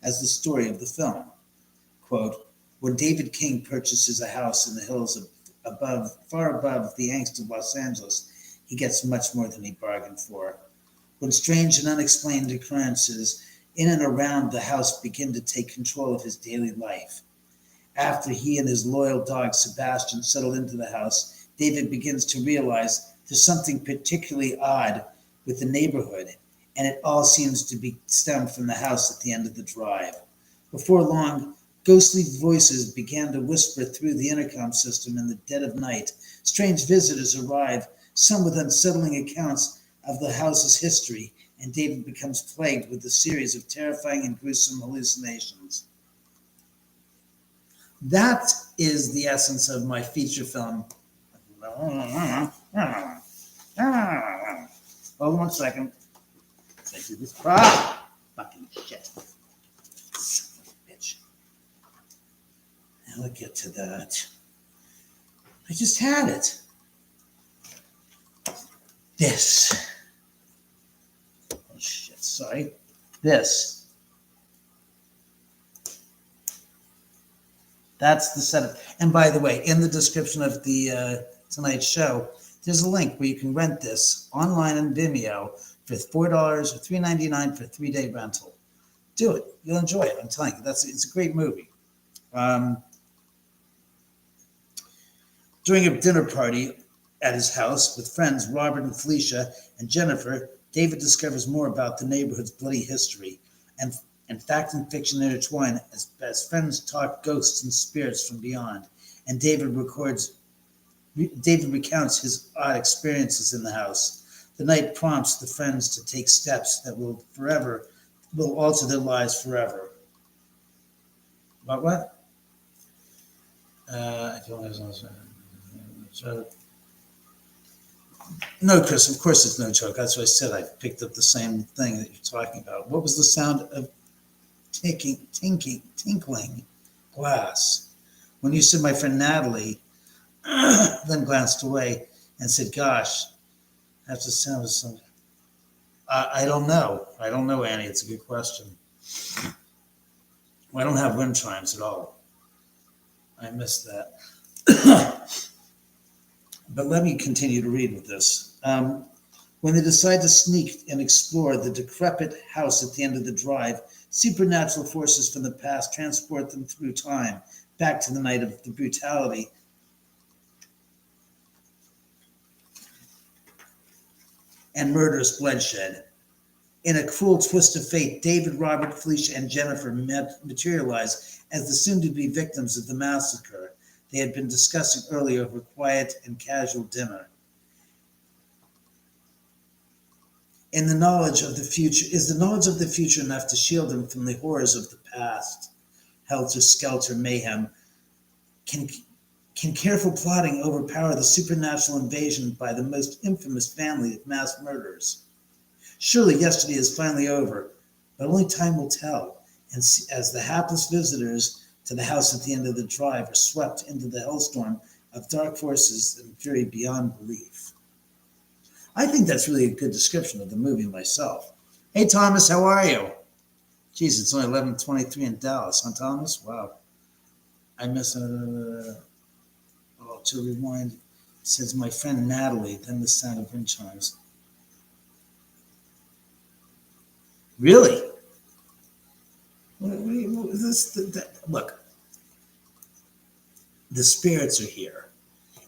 S1: as the story of the film. Quote, when David King purchases a house in the hills far above the angst of Los Angeles, he gets much more than he bargained for. When strange and unexplained occurrences in and around the house begin to take control of his daily life. After he and his loyal dog Sebastian settle into the house, David begins to realize there's something particularly odd with the neighborhood, and it all seems to be stemmed from the house at the end of the drive. Before long, ghostly voices began to whisper through the intercom system in the dead of night. Strange visitors arrive, some with unsettling accounts of the house's history, and David becomes plagued with a series of terrifying and gruesome hallucinations. That is the essence of my feature film. Hold on 1 second. I do this. Fucking shit. Son of a bitch. Now I'll get to that. I just had it. This. Oh shit, sorry. This. That's the setup. And by the way, in the description of the tonight's show, there's a link where you can rent this online on Vimeo for $4 or $3.99 for a 3-day rental. Do it. You'll enjoy it. I'm telling you, it's a great movie. During a dinner party at his house with friends Robert and Felicia and Jennifer, David discovers more about the neighborhood's bloody history, and fact and fiction intertwine as friends talk ghosts and spirits from beyond. And David recounts his odd experiences in the house. The night prompts the friends to take steps that will alter their lives forever. About what? I don't know. No, Chris, of course it's no joke. That's what I said. I picked up the same thing that you're talking about. What was the sound of tinkling glass? When you said my friend Natalie, then glanced away and said, gosh, that's the sound of something. I don't know. I don't know, Annie. It's a good question. I don't have wind chimes at all. I missed that. But let me continue to read with this. When they decide to sneak and explore the decrepit house at the end of the drive, supernatural forces from the past transport them through time, back to the night of the brutality and murderous bloodshed. In a cruel twist of fate, David, Robert, Felicia, and Jennifer materialize as the soon-to-be victims of the massacre they had been discussing earlier over quiet and casual dinner. In the knowledge of the future, is the knowledge of the future enough to shield them from the horrors of the past? Helter-skelter mayhem. Can careful plotting overpower the supernatural invasion by the most infamous family of mass murderers? Surely yesterday is finally over, but only time will tell. And as the hapless visitors to the house at the end of the drive are swept into the hellstorm of dark forces and fury beyond belief. I think that's really a good description of the movie myself. Hey, Thomas, how are you? Geez, it's only 11:23 in Dallas, huh, Thomas? Wow. I miss to rewind. It says my friend Natalie, then the sound of wind chimes. Really? Look, the spirits are here.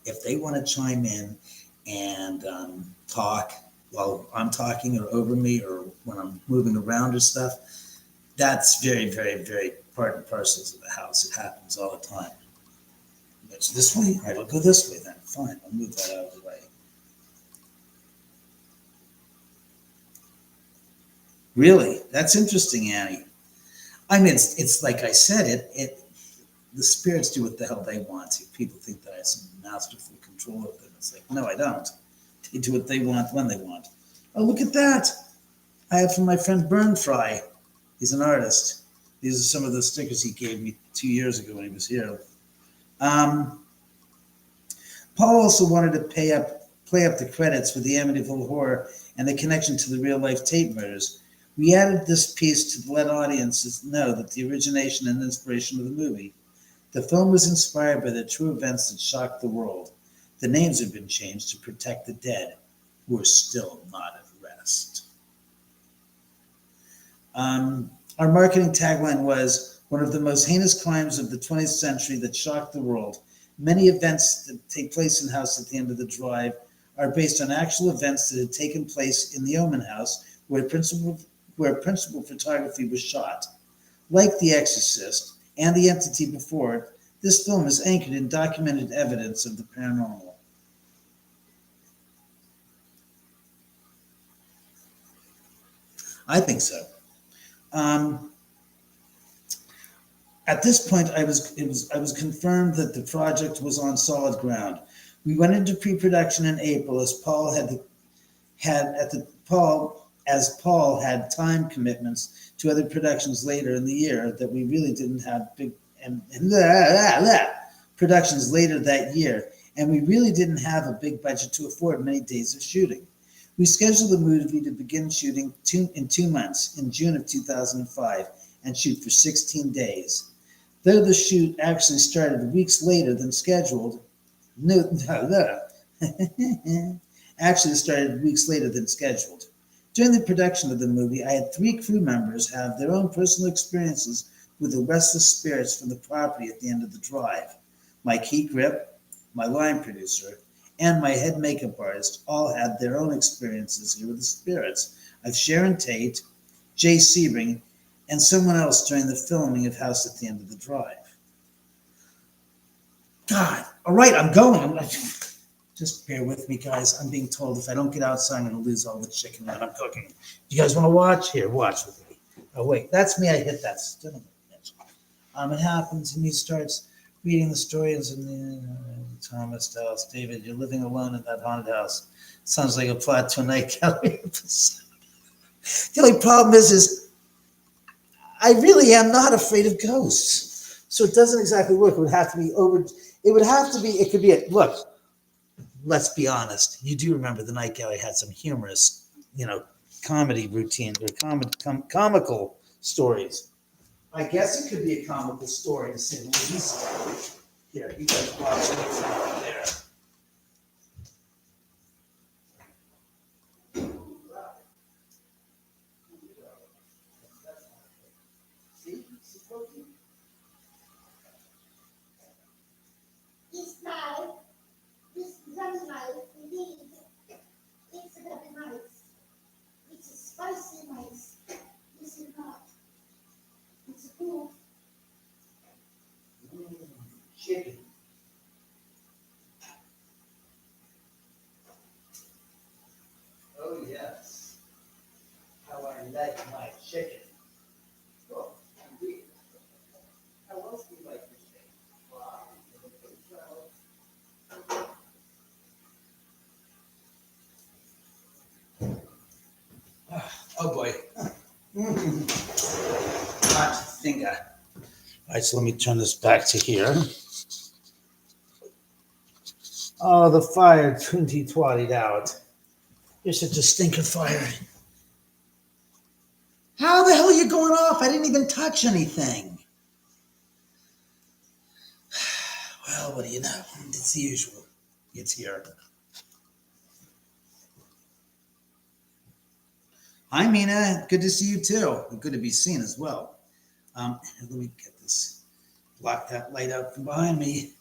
S1: If they want to chime in and talk while I'm talking or over me or when I'm moving around or stuff, that's very, very, very part and parcel of the house. It happens all the time. It's this way? All right, I'll go this way then. Fine, I'll move that out of the way. Really? That's interesting, Annie. I mean, it's like I said, the spirits do what the hell they want. People think that I have some masterful control of them. It's like, no, I don't. They do what they want when they want. Oh, look at that. I have from my friend Burn Fry. He's an artist. These are some of the stickers he gave me 2 years ago when he was here. Paul also wanted to play up the credits for the Amityville Horror and the connection to the real-life tape murders. We added this piece to let audiences know that the origination and inspiration of the movie. The film was inspired by the true events that shocked the world. The names have been changed to protect the dead, who are still not at rest. Our marketing tagline was, one of the most heinous crimes of the 20th century that shocked the world. Many events that take place in House at the End of the Drive are based on actual events that had taken place in TheOmanHouse, where principal photography was shot. Like The Exorcist and The Entity before it, this film is anchored in documented evidence of the paranormal. I think so. At this point, I was confirmed that the project was on solid ground. We went into pre-production in April as Paul had time commitments to other productions later in the year that we really didn't have productions later that year, and we really didn't have a big budget to afford many days of shooting. We scheduled the movie to begin shooting in 2 months, in June of 2005, and shoot for 16 days. Though the shoot actually started weeks later than scheduled, actually started weeks later than scheduled. During the production of the movie, I had 3 crew members have their own personal experiences with the restless spirits from the property at the end of the drive. Mike Heatgrip, my line producer, and my head makeup artist all had their own experiences here with the spirits of Sharon Tate, Jay Sebring, and someone else during the filming of House at the End of the Drive. God, all right, I'm going. Just bear with me, guys. I'm being told if I don't get outside, I'm going to lose all the chicken that I'm cooking. You guys want to watch? Here, watch with me. Oh, wait, that's me. I hit that. It happens, and he starts reading the stories in the Thomas house. David, you're living alone in that haunted house. Sounds like a plot to a Night Gallery episode. The only problem is I really am not afraid of ghosts. So it doesn't exactly work. It would have to be it could be look, let's be honest. You do remember the Night Gallery had some humorous, comedy routine or comical stories. I guess it could be a comical story to say the least. Here, you guys watch it there. Oh boy. Hot finger. All right, so let me turn this back to here. Oh, the fire 20 out. You're such a stinker fire. How the hell are you going off? I didn't even touch anything. Well, what do you know? It's the usual. It's here. Hi, Mina. Good to see you too. Good to be seen as well. Let me get this. Block that light out from behind me.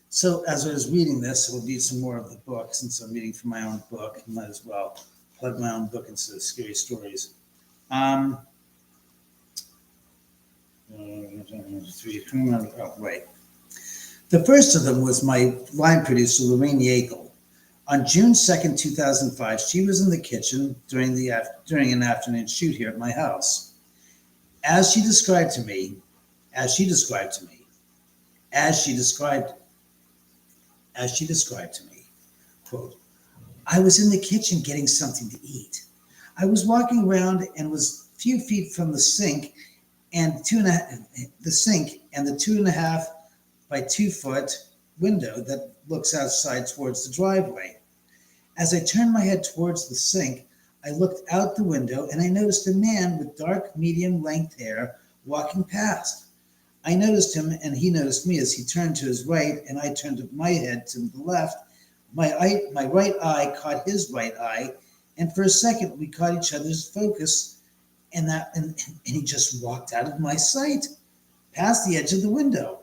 S1: So as I was reading this, we'll read some more of the book since I'm reading from my own book. I might as well plug my own book into the scary stories. Oh, wait. The first of them was my line producer, Lorraine Yackel. On June 2nd, 2005, she was in the kitchen during an afternoon shoot here at my house. As she described to me, quote, I was in the kitchen getting something to eat. I was walking around and was a few feet from the sink and the 2.5 by 2 foot window that looks outside towards the driveway. As I turned my head towards the sink, I looked out the window and I noticed a man with dark, medium length hair walking past. I noticed him and he noticed me as he turned to his right and I turned my head to the left. My right eye caught his right eye, and for a second we caught each other's focus, and he just walked out of my sight, past the edge of the window.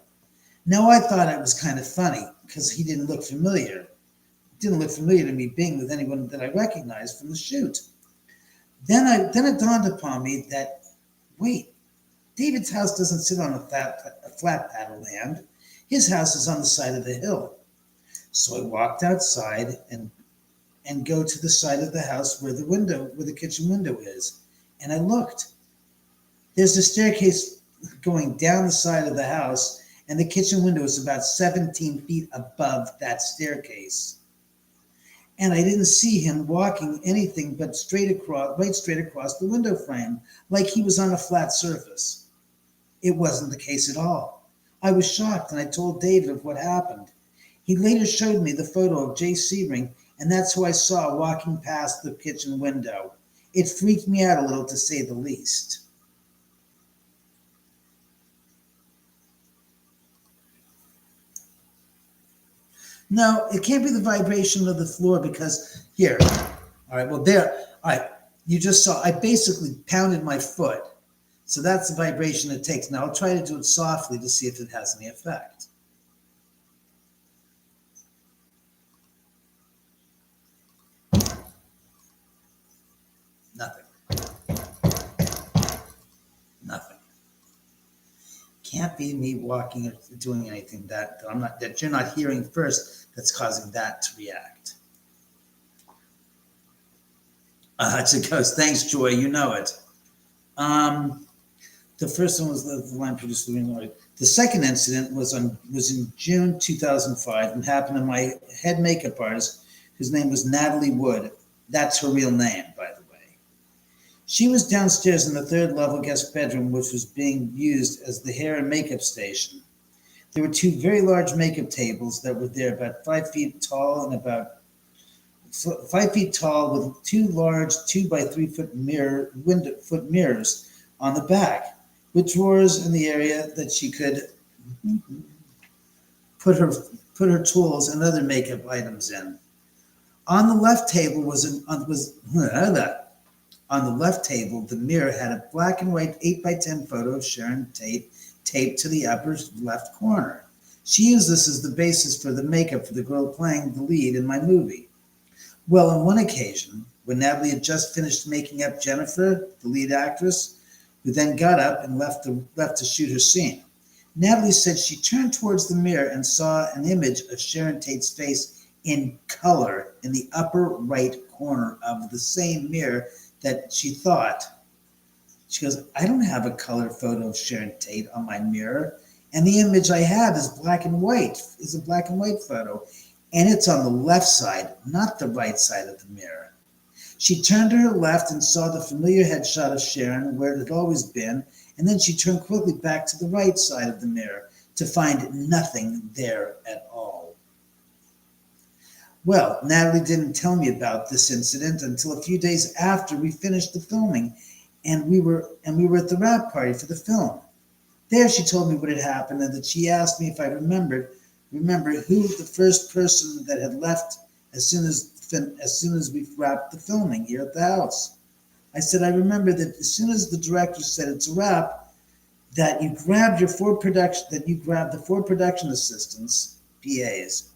S1: Now I thought it was kind of funny because he didn't look familiar. It didn't look familiar to me being with anyone that I recognized from the shoot. Then it dawned upon me that, wait, David's house doesn't sit on a flat pat of land. His house is on the side of the hill. So I walked outside and go to the side of the house where the kitchen window is. And I looked. There's a staircase going down the side of the house, and the kitchen window is about 17 feet above that staircase. And I didn't see him walking anything but right straight across the window frame, like he was on a flat surface. It wasn't the case at all. I was shocked, and I told David of what happened. He later showed me the photo of Jay Sebring, and that's who I saw walking past the kitchen window. It freaked me out a little, to say the least. No, it can't be the vibration of the floor because here. All right, well, there. All right, you just saw, I basically pounded my foot. So that's the vibration it takes. Now I'll try to do it softly to see if it has any effect. Nothing. Can't be me walking or doing anything that you're not hearing first that's causing that to react. It's a ghost. Thanks, Joy. You know it. The first one was the line producer. The second incident was in June 2005 and happened to my head makeup artist, whose name was Natalie Wood. That's her real name, by the way. She was downstairs in the third level guest bedroom, which was being used as the hair and makeup station. There were two very large makeup tables that were there, about 5 feet tall with two large 2 by 3 foot mirrors on the back, with drawers in the area that she could put her tools and other makeup items in. On the left table the mirror had a black and white 8x10 photo of Sharon Tate taped to the upper left corner. She used this as the basis for the makeup for the girl playing the lead in my movie. Well, on one occasion, when Natalie had just finished making up Jennifer, the lead actress, who then got up and left to shoot her scene, Natalie said she turned towards the mirror and saw an image of Sharon Tate's face in color in the upper right corner of the same mirror that she thought. She goes, I don't have a color photo of Sharon Tate on my mirror. And the image I have is a black and white photo. And it's on the left side, not the right side of the mirror. She turned to her left and saw the familiar headshot of Sharon where it had always been, and then she turned quickly back to the right side of the mirror to find nothing there at all. Well, Natalie didn't tell me about this incident until a few days after we finished the filming, and we were at the wrap party for the film. There she told me what had happened and that she asked me if I remember who the first person that had left as soon as we wrapped the filming here at the house. I said I remember that as soon as the director said it's a wrap, that you grabbed the four production assistants, PAs,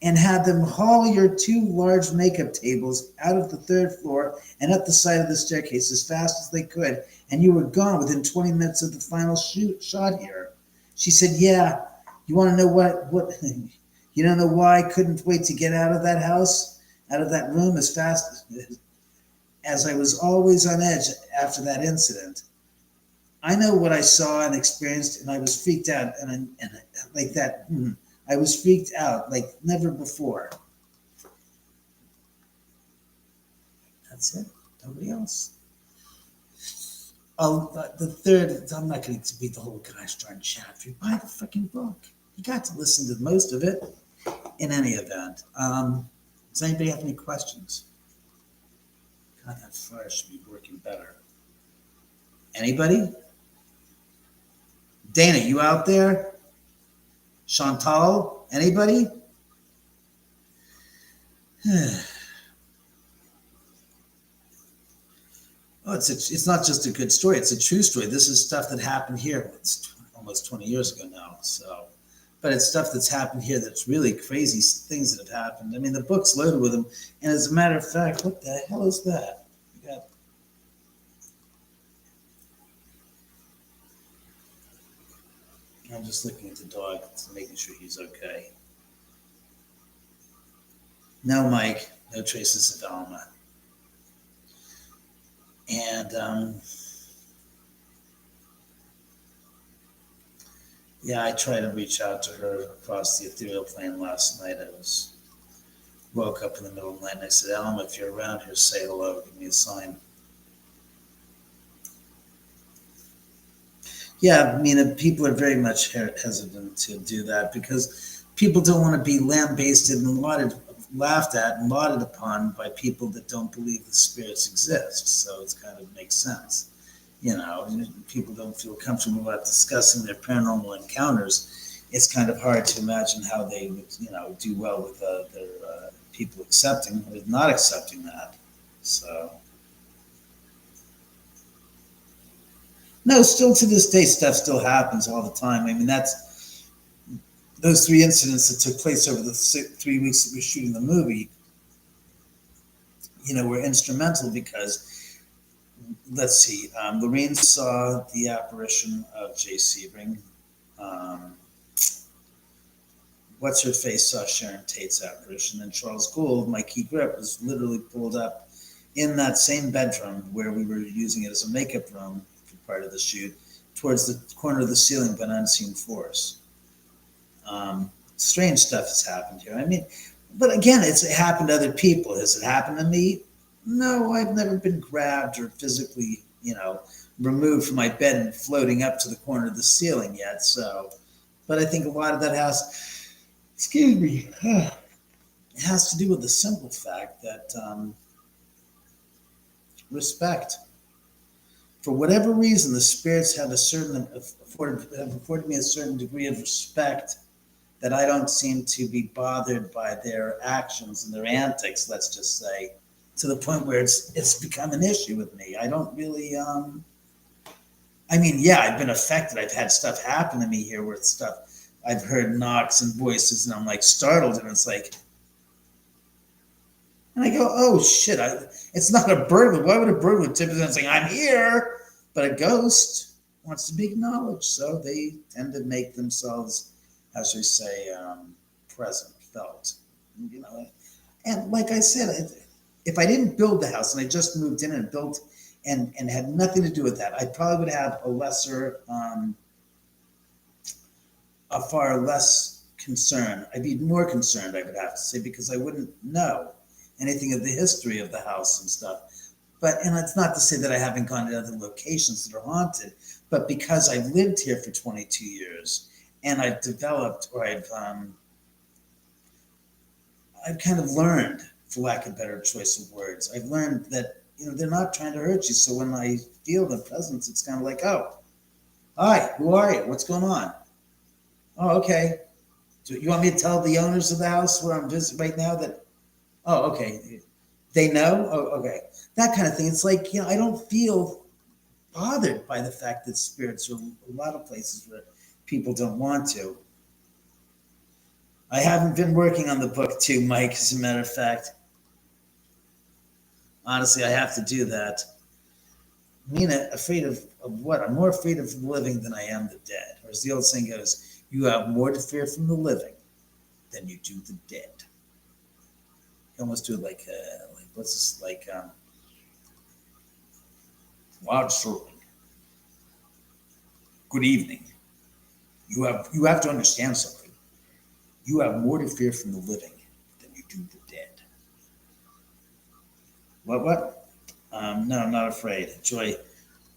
S1: and had them haul your two large makeup tables out of the third floor and up the side of the staircase as fast as they could, and you were gone within 20 minutes of the final shot here. She said, yeah, you want to know what you don't know why I couldn't wait to get out of that house, out of that room as fast as I was always on edge after that incident. I know what I saw and experienced, and I was freaked out, and like that. I was freaked out like never before. That's it. Nobody else. Oh, the third, I'm not going to read the whole gosh darn chapter. Buy the freaking book. You got to listen to most of it. In any event, does anybody have any questions? God, that fire should be working better. Anybody? Dana, you out there? Chantal, anybody? Oh, it's not just a good story. It's a true story. This is stuff that happened here. It's almost 20 years ago now. So, but it's stuff that's happened here that's really crazy things that have happened. I mean, the book's loaded with them. And as a matter of fact, what the hell is that? You got... I'm just looking at the dog, making sure he's okay. No Mike, no traces of Alma. And yeah, I tried to reach out to her across the ethereal plane last night. I woke up in the middle of the night and I said, Alma, if you're around here, say hello, give me a sign. Yeah, I mean, people are very much hesitant to do that because people don't want to be lambasted and laughed at and lauded upon by people that don't believe the spirits exist. So it kind of makes sense. You know, people don't feel comfortable about discussing their paranormal encounters. It's kind of hard to imagine how they would, do well with their people accepting or not accepting that. So. No, still to this day, stuff still happens all the time. I mean, that's those three incidents that took place over the 3 weeks that we were shooting the movie, were instrumental because, let's see, Lorraine saw the apparition of Jay Sebring. What's-her-face saw Sharon Tate's apparition. And Charles Gould, my key grip, was literally pulled up in that same bedroom where we were using it as a makeup room part of the shoot, towards the corner of the ceiling by an unseen force. Strange stuff has happened here. I mean, but again, it happened to other people. Has it happened to me? No, I've never been grabbed or physically, removed from my bed and floating up to the corner of the ceiling yet. So, but I think a lot of that it has to do with the simple fact that respect. For whatever reason, the spirits have afforded me a certain degree of respect that I don't seem to be bothered by their actions and their antics, let's just say, to the point where it's become an issue with me. I don't really, I've been affected. I've had stuff happen to me here where I've heard knocks and voices and I'm like startled and it's like, and I go, oh shit, it's not a burglar. Why would a burglar typically say, I'm here? But a ghost wants to be acknowledged. So they tend to make themselves, as we say, present, felt. And like I said, if I didn't build the house and I just moved in and built and had nothing to do with that, I probably would have a far less concern. I'd be more concerned, I would have to say, because I wouldn't know. anything of the history of the house and stuff. But, and it's not to say that I haven't gone to other locations that are haunted, but because I've lived here for 22 years and I've developed, or I've kind of learned, for lack of a better choice of words, I've learned that, they're not trying to hurt you. So when I feel the presence, it's kind of like, oh, hi, who are you? What's going on? Oh, okay. Do you want me to tell the owners of the house where I'm visiting right now that, oh, okay. They know? Oh, okay. That kind of thing. It's like, I don't feel bothered by the fact that spirits are a lot of places where people don't want to. I haven't been working on the book too, Mike, as a matter of fact. Honestly, I have to do that. Mina, afraid of what? I'm more afraid of the living than I am the dead. Or as the old saying goes, you have more to fear from the living than you do the dead. You almost do it like what's this, like, loud servant. Good evening. You have to understand something. You have more to fear from the living than you do the dead. What? No, I'm not afraid. Joy,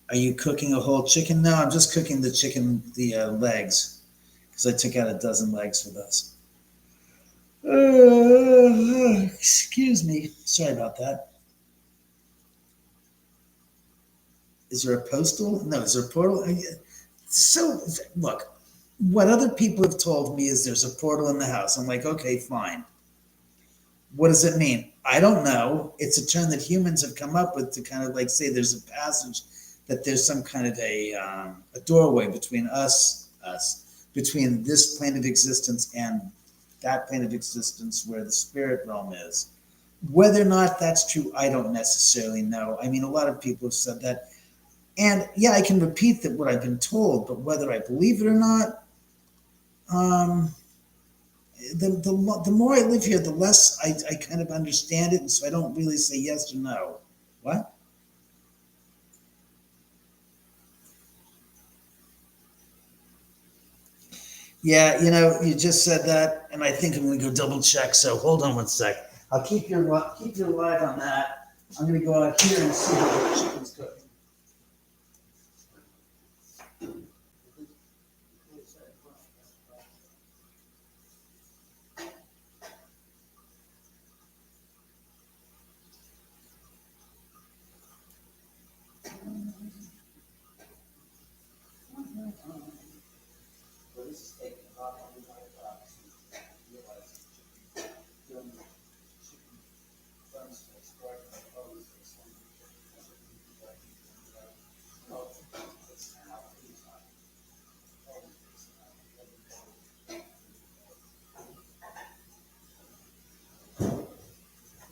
S1: are you cooking a whole chicken? No, I'm just cooking the chicken, the legs, because I took out a dozen legs for this. Excuse me. Sorry about that. Is there a postal? No, is there a portal? So, look, what other people have told me is there's a portal in the house. I'm like, okay, fine. What does it mean? I don't know. It's a term that humans have come up with to kind of like say there's a passage, that there's some kind of a doorway between between this plane of existence and that plane of existence where the spirit realm is. Whether or not that's true, I don't necessarily know. I mean, a lot of people have said that. And yeah, I can repeat that what I've been told, but whether I believe it or not, the more I live here, the less I kind of understand it, and so I don't really say yes or no. What? Yeah, you just said that, and I think I'm going to go double check. So hold on one sec. I'll keep your live on that. I'm going to go out here and see how the chicken's cooking.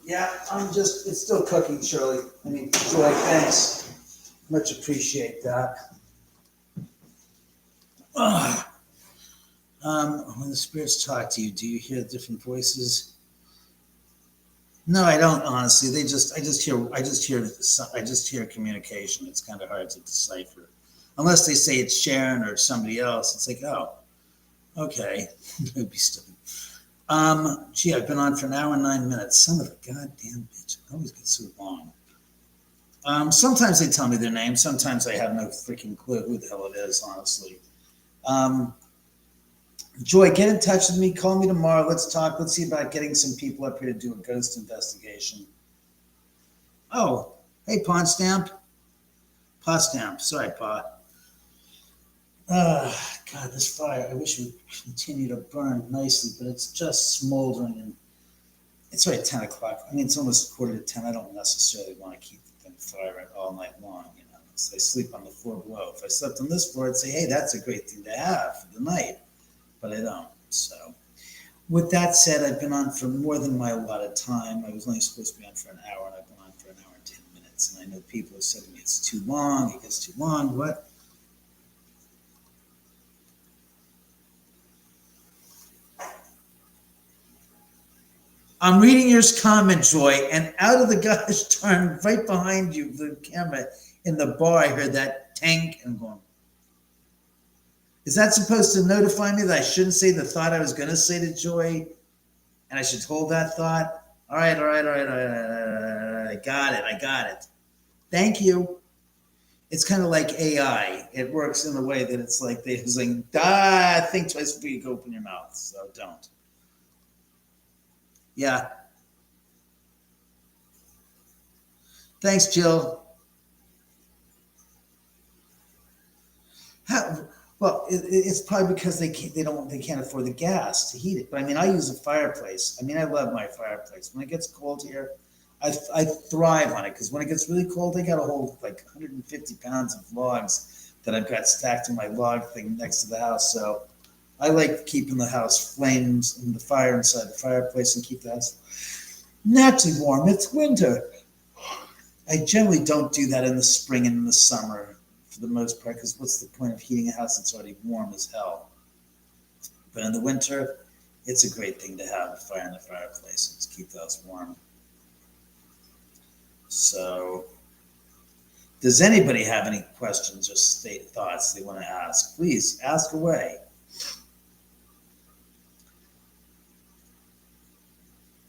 S1: Yeah, it's still cooking, Shirley. I mean, Joy, thanks. Much appreciate that. When the spirits talk to you, do you hear different voices? No, I don't. Honestly, I just hear communication. It's kind of hard to decipher, unless they say it's Sharon or somebody else. It's like, oh, okay, it'd be stupid. Gee, I've been on for an hour and 9 minutes. Son of a goddamn bitch! It always gets so long. Sometimes they tell me their name. Sometimes I have no freaking clue who the hell it is. Honestly. Joy, get in touch with me. Call me tomorrow. Let's talk. Let's see about getting some people up here to do a ghost investigation. Oh, hey, Pawn Stamp. Pa Stamp. Sorry, Pa. God, this fire. I wish it would continue to burn nicely, but it's just smoldering. And it's right at 10 o'clock. I mean, it's almost 9:45. I don't necessarily want to keep the thing fire all night long. So I sleep on the floor below. If I slept on this floor, I'd say, hey, that's a great thing to have for the night. But I don't. So with that said, I've been on for more than my allotted time. I was only supposed to be on for an hour, and I've been on for an hour and 10 minutes. And I know people have said to me, it's too long. It gets too long. What? I'm reading your comment, Joy, and out of the gosh darn right behind you, the camera in the bar, I heard that tank and going. Is that supposed to notify me that I shouldn't say the thought I was going to say to Joy, and I should hold that thought? All right, all right, all right, all right, all right, all right. I got it. Thank you. It's kind of like AI. It works in a way that it's like they're saying, think twice before you open your mouth. So don't. Yeah. Thanks, Jill. How, well, it's probably because they can't afford the gas to heat it. But I mean, I use a fireplace. I mean, I love my fireplace. When it gets cold here, I thrive on it because when it gets really cold, I got a whole like 150 pounds of logs that I've got stacked in my log thing next to the house. So I like keeping the house flames and the fire inside the fireplace and keep the house naturally warm. It's winter. I generally don't do that in the spring and in the summer for the most part, because what's the point of heating a house that's already warm as hell? But in the winter, it's a great thing to have a fire in the fireplace and to keep the house warm. So, does anybody have any questions or thoughts they want to ask? Please ask away.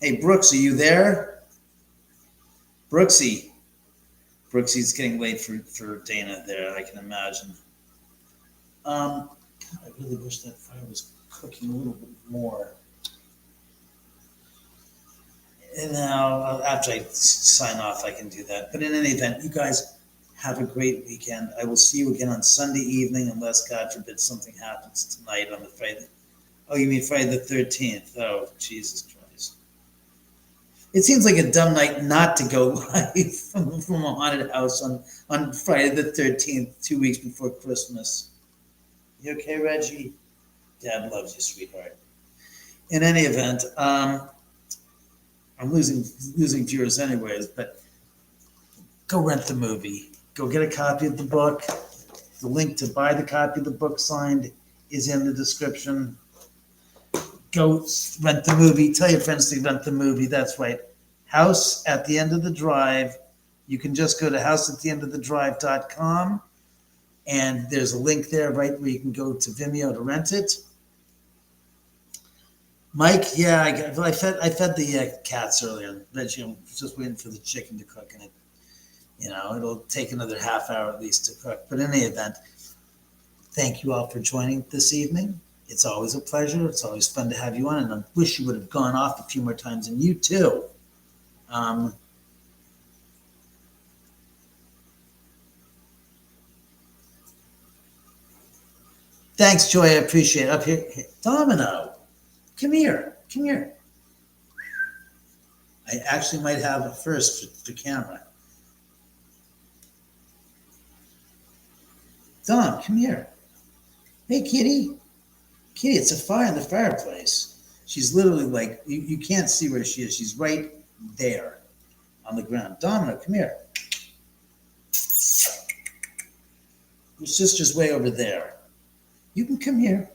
S1: Hey, Brooks, are you there? Brooksy's getting late for Dana there, I can imagine. God, I really wish that fire was cooking a little bit more. And now, after I sign off, I can do that. But in any event, you guys have a great weekend. I will see you again on Sunday evening, unless, God forbid, something happens tonight on the Friday. Oh, you mean Friday the 13th? Oh, Jesus Christ. It seems like a dumb night not to go live from a haunted house on Friday the 13th, 2 weeks before Christmas. You okay, Reggie? Dad loves you, sweetheart. In any event, I'm losing viewers anyways, but go rent the movie. Go get a copy of the book. The link to buy the copy of the book signed is in the description. Go rent the movie. Tell your friends to rent the movie. That's right. House at the End of the Drive. You can just go to houseattheendofthedrive.com, and there's a link there, right, where you can go to Vimeo to rent it. Mike, yeah, I fed the cats earlier. But just waiting for the chicken to cook, and it'll take another half hour at least to cook. But in any event, thank you all for joining this evening. It's always a pleasure. It's always fun to have you on, and I wish you would have gone off a few more times, and you too. Thanks, Joy. I appreciate it. Up here, Domino, come here. I actually might have a first for camera. Dom, come here. Hey, kitty. Kitty, it's a fire in the fireplace. She's literally like, you can't see where she is. She's right there on the ground. Domino, come here. Your sister's way over there. You can come here.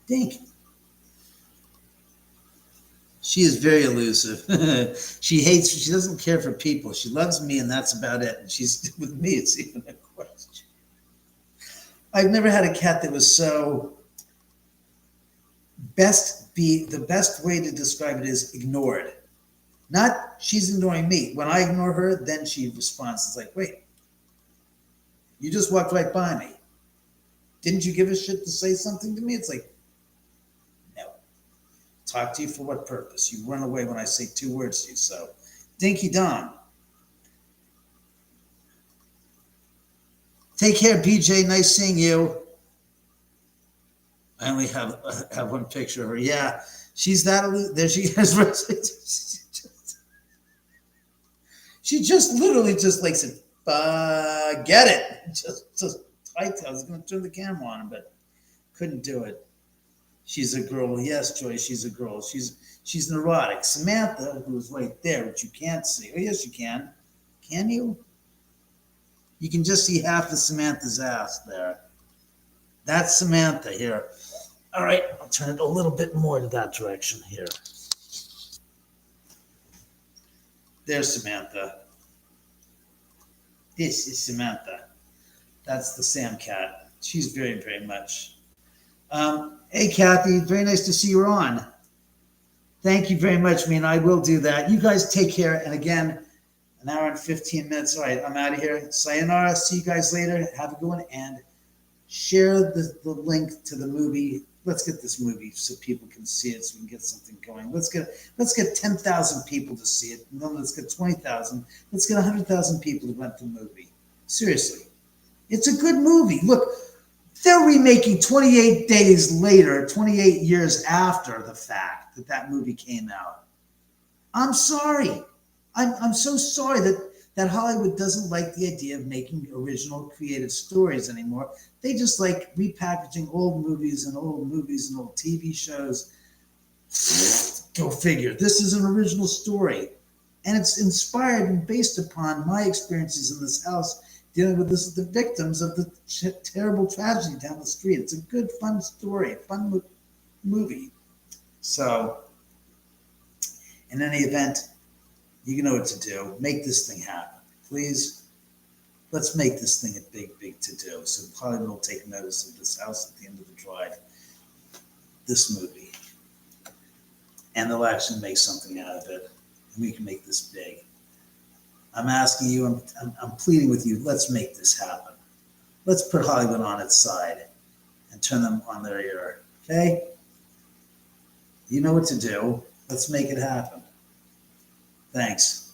S1: Dink. She is very elusive. She doesn't care for people. She loves me, and that's about it. And she's with me, it's even a question. I've never had a cat that was so the best way to describe it is ignored. Not she's ignoring me. When I ignore her, then she responds. It's like, wait, you just walked right by me. Didn't you give a shit to say something to me? It's like, no. Talk to you for what purpose? You run away when I say 2 words to you. So, Dinky Dom. Take care, BJ. Nice seeing you. I only have one picture of her. Yeah, she's that. There she is. She just literally just like said, "Get it." Just I was going to turn the camera on, but couldn't do it. She's a girl. Yes, Joy. She's a girl. She's neurotic. Samantha, who's right there, which you can't see. Oh, yes, you can. Can you? You can just see half of Samantha's ass there. That's Samantha here. All right, I'll turn it a little bit more to that direction here. There's Samantha. This is Samantha. That's the Sam cat. She's very, very much. Hey, Kathy, very nice to see you on. Thank you very much, man. I will do that. You guys take care. And again, an hour and 15 minutes. All right, I'm out of here. Sayonara. See you guys later. Have a good one. And share the link to the movie. Let's get this movie so people can see it, so we can get something going. Let's get 10,000 people to see it. And then let's get 20,000. Let's get 100,000 people to rent the movie. Seriously. It's a good movie. Look, they're remaking 28 days later, 28 years after the fact that movie came out. I'm sorry. I'm so sorry that Hollywood doesn't like the idea of making original creative stories anymore. They just like repackaging old movies and old TV shows. Go figure. This is an original story. And it's inspired and based upon my experiences in this house dealing with the victims of the terrible tragedy down the street. It's a good, fun story, fun movie. So, in any event, you know what to do. Make this thing happen. Please, let's make this thing a big, big to-do. So Hollywood will take notice of this house at the end of the drive, this movie. And they'll actually make something out of it. And we can make this big. I'm asking you, I'm pleading with you, let's make this happen. Let's put Hollywood on its side and turn them on their ear. Okay? You know what to do. Let's make it happen. Thanks.